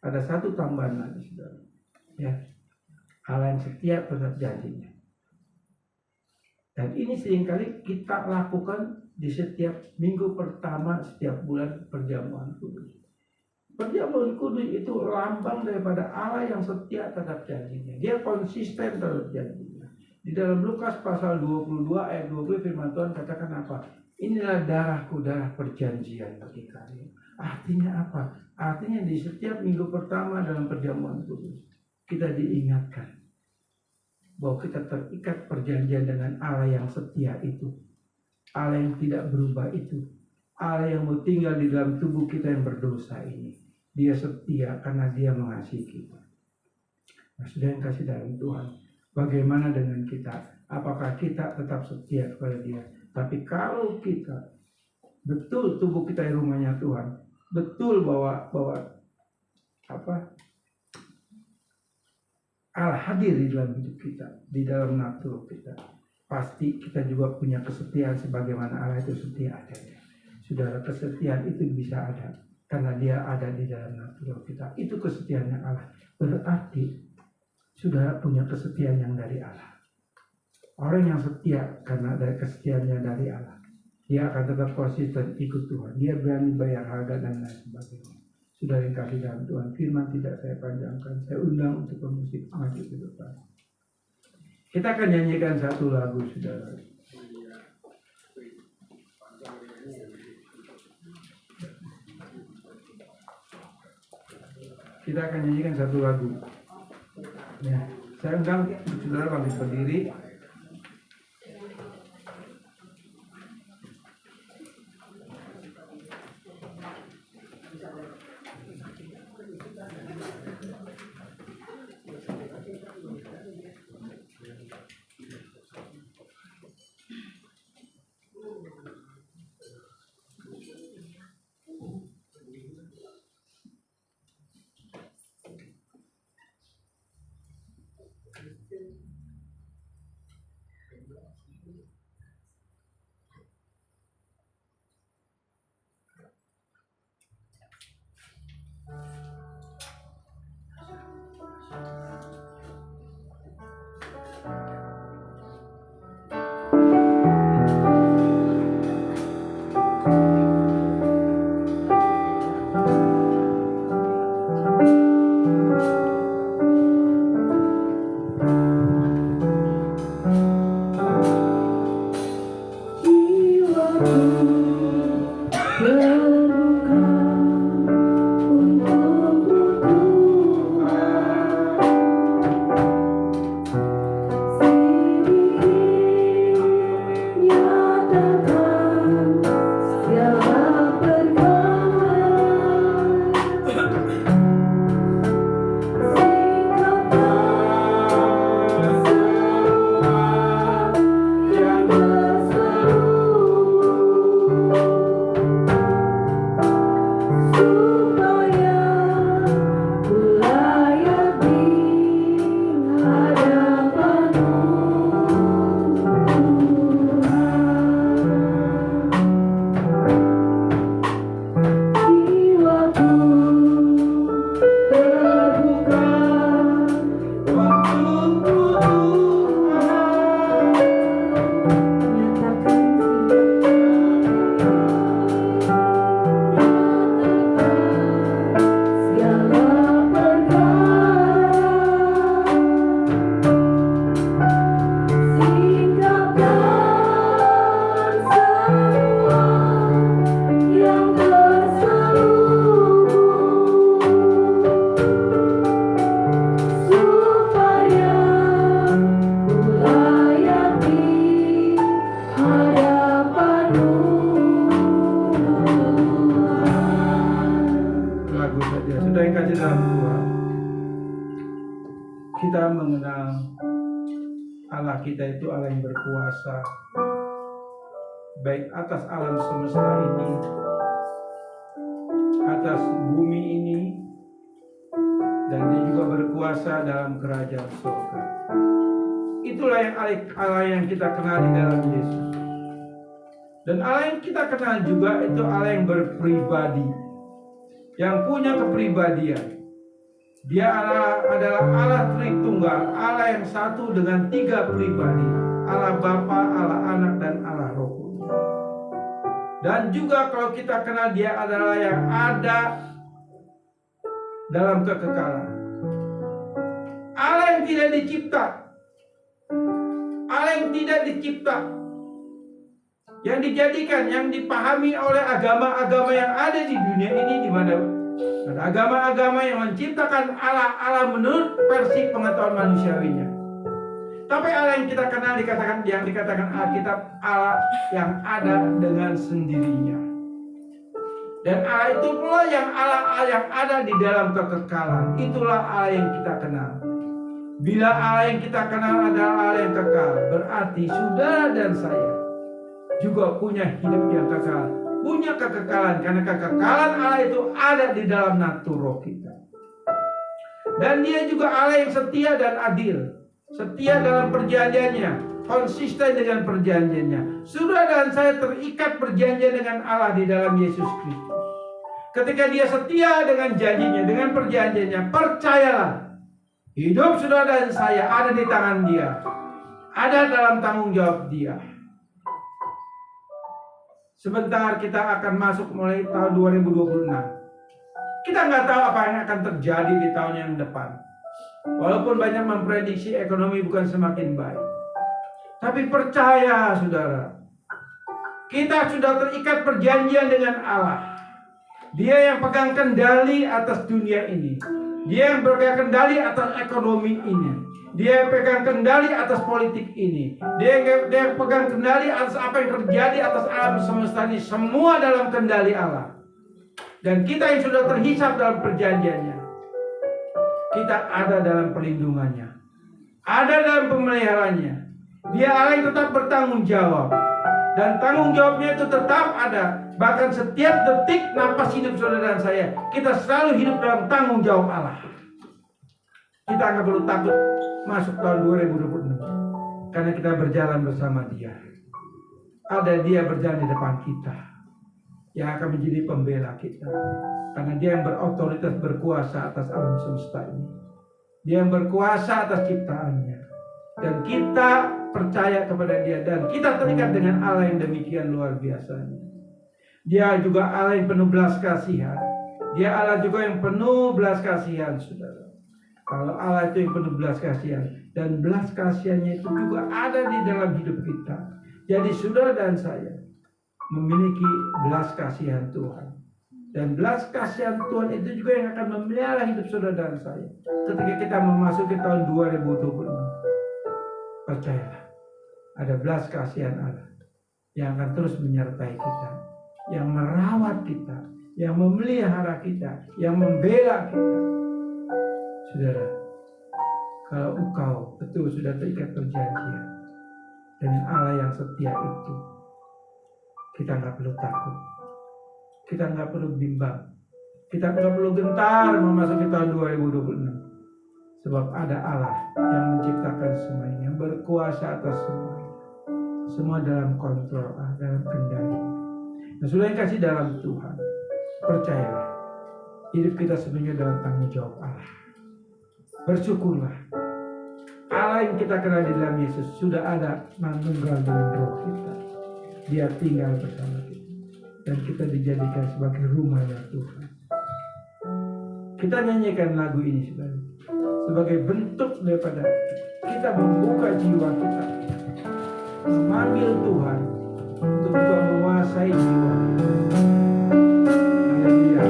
Ada satu tambahan lagi, saudara, ya, Allah yang setia terhadap janjinya. Dan ini seringkali kita lakukan di setiap minggu pertama setiap bulan perjamuan kudus. Perjamuan kudus itu lambang daripada Allah yang setia terhadap janjinya. Dia konsisten terhadap janjinya. Di dalam Lukas pasal 22 ayat 20 firman Tuhan katakan apa? Inilah darahku, darah perjanjian bagi kalian. Artinya apa? Artinya di setiap minggu pertama dalam perjamuan kudus, kita diingatkan bahwa kita terikat perjanjian dengan Allah yang setia itu. Allah yang tidak berubah itu. Allah yang mau tinggal di dalam tubuh kita yang berdosa ini. Dia setia karena dia mengasihi kita. Nah, sudah yang kasih dalam Tuhan, bagaimana dengan kita? Apakah kita tetap setia kepada dia? Tapi kalau kita betul tubuh kita yang rumahnya Tuhan, betul bahwa Allah hadir di dalam hidup kita, di dalam natur kita, pasti kita juga punya kesetiaan sebagaimana Allah itu setia adanya. Saudara, kesetiaan itu bisa ada karena dia ada di dalam natur kita. Itu kesetiaannya Allah. Berarti saudara punya kesetiaan yang dari Allah. Orang yang setia karena dari kesetiaannya dari Allah, dia akan tetap konsisten ikut Tuhan. Dia berani bayar harga dan lain sebagainya. Sudah yang kasih dalam Tuhan, firman tidak saya panjangkan. Saya undang untuk pemusik maju ke depan. Kita akan nyanyikan satu lagu, saudara. Kita akan nyanyikan satu lagu. Ya, saya undang saudara bangkit berdiri. Kita mengenal Allah kita itu Allah yang berkuasa, baik atas alam semesta ini, atas bumi ini, dan dia juga berkuasa dalam kerajaan surga. Itulah yang Allah yang kita kenal di dalam Yesus. Dan Allah yang kita kenal juga itu Allah yang berpribadi, yang punya kepribadian. Dia adalah Allah Tritunggal, Allah yang satu dengan tiga pribadi, Allah Bapa, Allah Anak, dan Allah Roh Kudus. Dan juga kalau kita kenal dia adalah yang ada dalam kekekalan, Allah yang tidak dicipta, Allah yang tidak dicipta, yang dijadikan, yang dipahami oleh agama-agama yang ada di dunia ini, di mana ada agama-agama yang menciptakan Allah menurut versi pengetahuan manusiawinya. Tapi Allah yang kita kenal yang dikatakan Alkitab, Allah yang ada dengan sendirinya. Dan Allah itu pula yang Allah yang ada di dalam kekekalan. Itulah Allah yang kita kenal. Bila Allah yang kita kenal adalah Allah yang kekal, berarti saudara dan saya juga punya hidup yang kekal, punya kekekalan, karena kekekalan Allah itu ada di dalam natur roh kita. Dan Dia juga Allah yang setia dan adil, setia dalam perjanjiannya, konsisten dengan perjanjiannya. Saudara dan saya terikat perjanjian dengan Allah di dalam Yesus Kristus. Ketika Dia setia dengan janjinya, dengan perjanjiannya, percayalah, hidup saudara dan saya ada di tangan Dia, ada dalam tanggung jawab Dia. Sebentar kita akan masuk mulai tahun 2026. Kita nggak tahu apa yang akan terjadi di tahun yang depan. Walaupun banyak memprediksi ekonomi bukan semakin baik. Tapi percaya saudara, kita sudah terikat perjanjian dengan Allah. Dia yang pegang kendali atas dunia ini. Dia yang pegang kendali atas ekonomi ini. Dia yang pegang kendali atas politik ini. Dia yang pegang kendali atas apa yang terjadi atas alam semesta ini. Semua dalam kendali Allah. Dan kita yang sudah terhisap dalam perjanjiannya, kita ada dalam perlindungannya, ada dalam pemeliharaannya. Dia Allah yang tetap bertanggung jawab. Dan tanggung jawabnya itu tetap ada. Bahkan setiap detik napas hidup saudara dan saya, kita selalu hidup dalam tanggung jawab Allah. Kita nggak perlu takut masuk tahun 2026, karena kita berjalan bersama Dia. Ada Dia berjalan di depan kita, yang akan menjadi pembela kita. Karena Dia yang berotoritas, berkuasa atas alam semesta ini. Dia yang berkuasa atas ciptaannya. Dan kita percaya kepada Dia, dan kita terikat dengan Allah yang demikian luar biasanya. Dia juga Allah yang penuh belas kasihan. Dia Allah juga yang penuh belas kasihan, saudara. Kalau Allah itu yang penuh belas kasihan, dan belas kasihannya itu juga ada di dalam hidup kita. Jadi saudara dan saya memiliki belas kasihan Tuhan. Dan belas kasihan Tuhan itu juga yang akan memelihara hidup saudara dan saya. Ketika kita memasuki tahun 2026, percayalah, ada belas kasihan Allah yang akan terus menyertai kita, yang merawat kita, yang memelihara kita, yang membela kita. Saudara, kalau engkau betul sudah terikat perjanjian dengan Allah yang setia itu, kita nggak perlu takut, kita nggak perlu bimbang, kita nggak perlu gentar memasuki tahun 2026, sebab ada Allah yang menciptakan semuanya, yang berkuasa atas semuanya, semua dalam kontrol Allah, dalam kendali. Nah, sudah yang kasih dalam Tuhan, percayalah, hidup kita sebenarnya dalam tanggung jawab Allah. Bersyukurlah, Allah yang kita kenal di dalam Yesus sudah ada menunggal dengan roh kita. Dia tinggal bersama kita, dan kita dijadikan sebagai rumahnya Tuhan. Kita nyanyikan lagu ini sebagai bentuk daripada kita membuka jiwa kita, memanggil Tuhan untuk juga menguasai jiwa. Haleluya.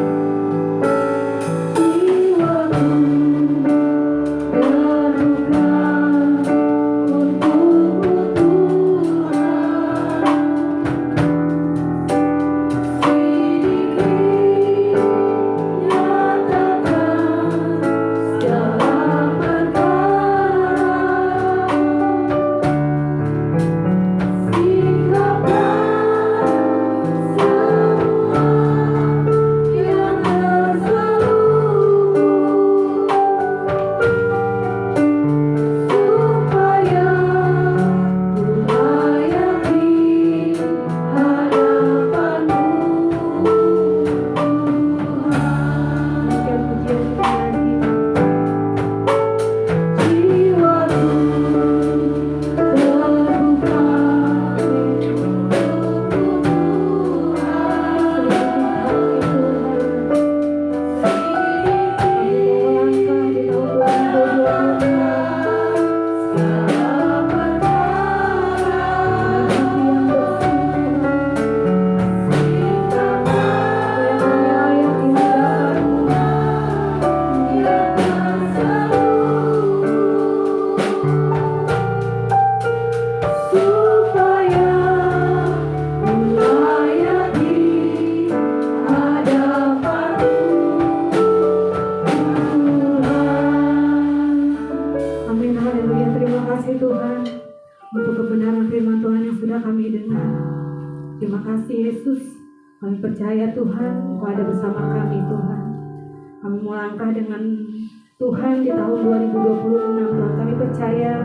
firman Tuhan yang sudah kami dengar. Terima kasih Yesus. Kami percaya Tuhan, Engkau ada bersama kami Tuhan. Kami melangkah dengan Tuhan di tahun 2026 Tuhan. Kami percaya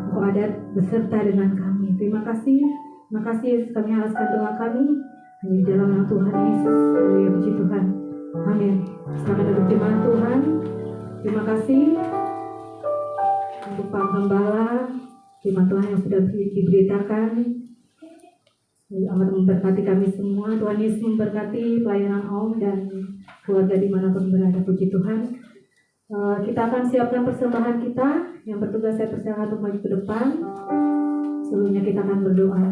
Engkau ada beserta dengan kami. Terima kasih Yesus. Kami halaskan doa kami hanya di dalam nama Tuhan Yesus. Haleluya, puji Tuhan. Amin. Selamat duduk jemaat Tuhan. Terima kasih untuk Pak Gembala, firman Tuhan yang sudah diberitakan. Amat memberkati kami semua. Tuhan Yesus memberkati pelayanan Om dan keluarga dimanapun berada. Puji Tuhan. Kita akan siapkan persembahan kita. Yang bertugas saya persilakan untuk maju ke depan. Sebelumnya kita akan berdoa.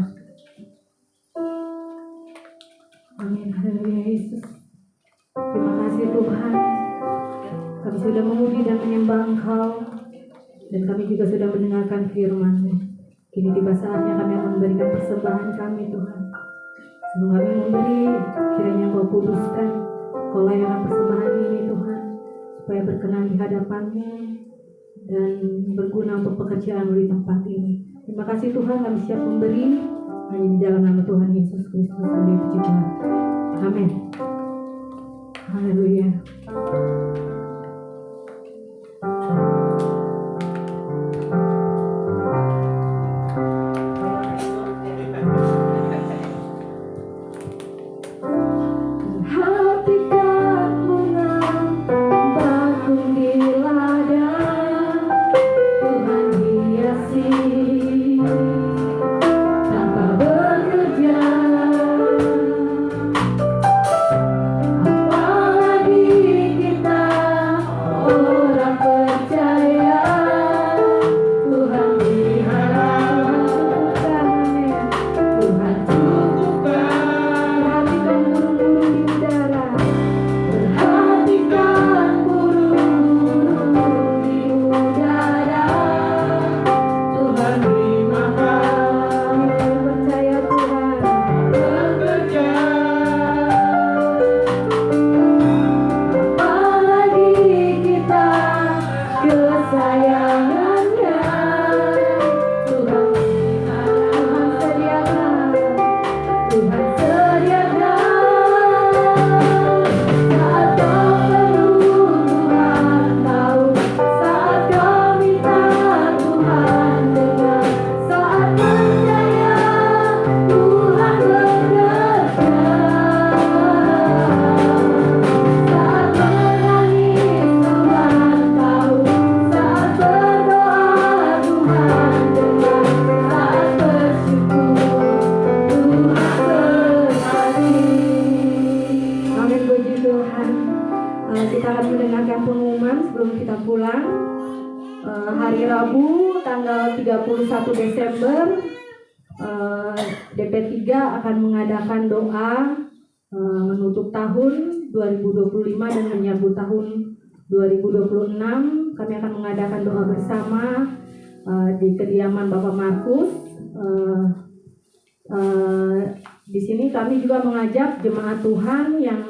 Amin. Haleluya Yesus. Terima kasih Tuhan. Kami sudah memuji dan menyembah Engkau. Dan kami juga sudah mendengarkan firman-Mu. Kini tiba saatnya kami akan memberikan persembahan kami Tuhan. Sebelum kami memberi, kiranya Engkau kuduskan, Engkau layakkan persembahan ini Tuhan, supaya berkenan di hadapan-Mu dan berguna untuk pekerjaan di tempat ini. Terima kasih Tuhan, kami siap memberi hanya di dalam nama Tuhan Yesus Kristus. Amin. Puji Tuhan. Amin. Haleluya. Hari Rabu tanggal 31 Desember DP3 akan mengadakan doa menutup tahun 2025 dan menyambut tahun 2026. Kami akan mengadakan doa bersama di kediaman Bapak Markus. Di sini kami juga mengajak jemaat Tuhan yang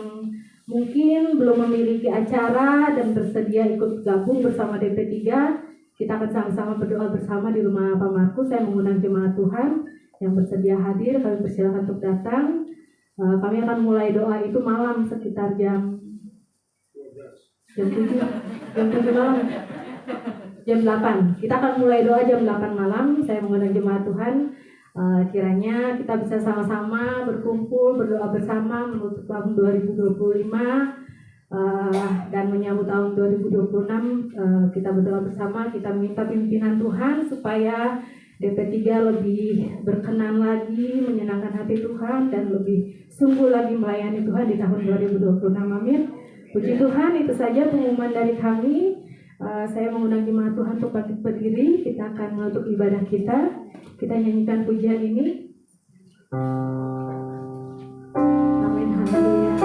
mungkin belum memiliki acara dan bersedia ikut gabung bersama DP3. Kita akan sama-sama berdoa bersama di rumah Pak Markus. Saya mengundang jemaat Tuhan yang bersedia hadir. Kami persilakan untuk datang. Kami akan mulai doa itu malam sekitar jam 7 malam. Jam 8. Kita akan mulai doa jam 8 malam. Saya mengundang jemaat Tuhan. Kiranya kita bisa sama-sama berkumpul, berdoa bersama menutup tahun 2025 dan menyambut tahun 2026. Kita berdoa bersama, kita minta pimpinan Tuhan supaya DP3 lebih berkenan lagi, menyenangkan hati Tuhan dan lebih sungguh lagi melayani Tuhan di tahun 2026. Amin. Puji Tuhan, itu saja pengumuman dari kami. Saya mengundang jemaat Tuhan untuk bangkit berdiri. Kita akan menutup ibadah kita. Kita nyanyikan pujian ini. Amin. Haleluya.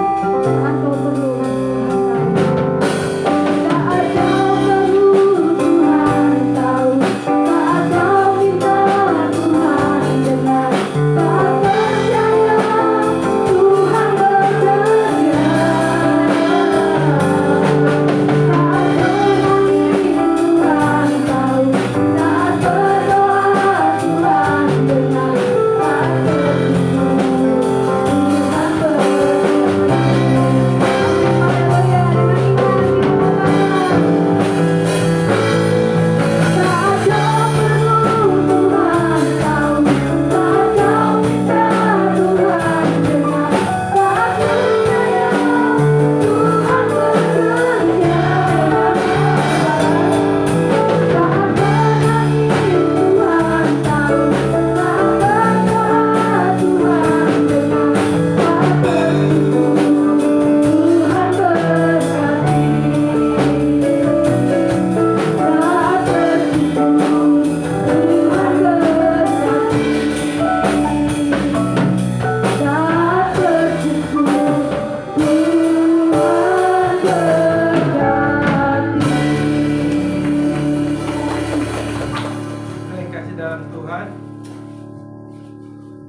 Saat kau perlu dengan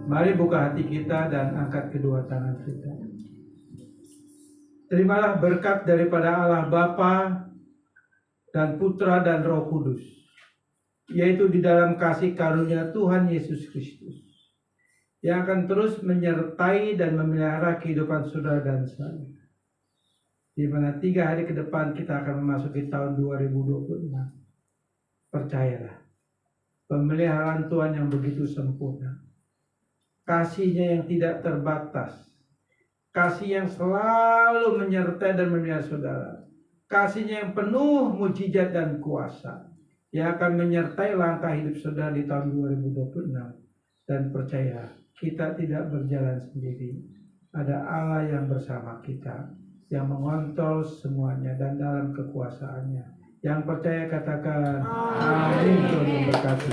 Mari buka hati kita dan angkat kedua tangan kita. Terimalah berkat daripada Allah Bapa dan Putra dan Roh Kudus, yaitu di dalam kasih karunia Tuhan Yesus Kristus, yang akan terus menyertai dan memelihara kehidupan saudara dan saya. Di mana 3 hari ke depan kita akan memasuki tahun 2026. Percayalah, pemeliharaan Tuhan yang begitu sempurna, kasih-Nya yang tidak terbatas, kasih yang selalu menyertai dan memelihara saudara, kasih-Nya yang penuh mujizat dan kuasa, yang akan menyertai langkah hidup saudara di tahun 2026. Dan percaya, kita tidak berjalan sendiri. Ada Allah yang bersama kita, yang mengontrol semuanya dan dalam kekuasaannya. Yang percaya katakan amin. Tuhan memberkati.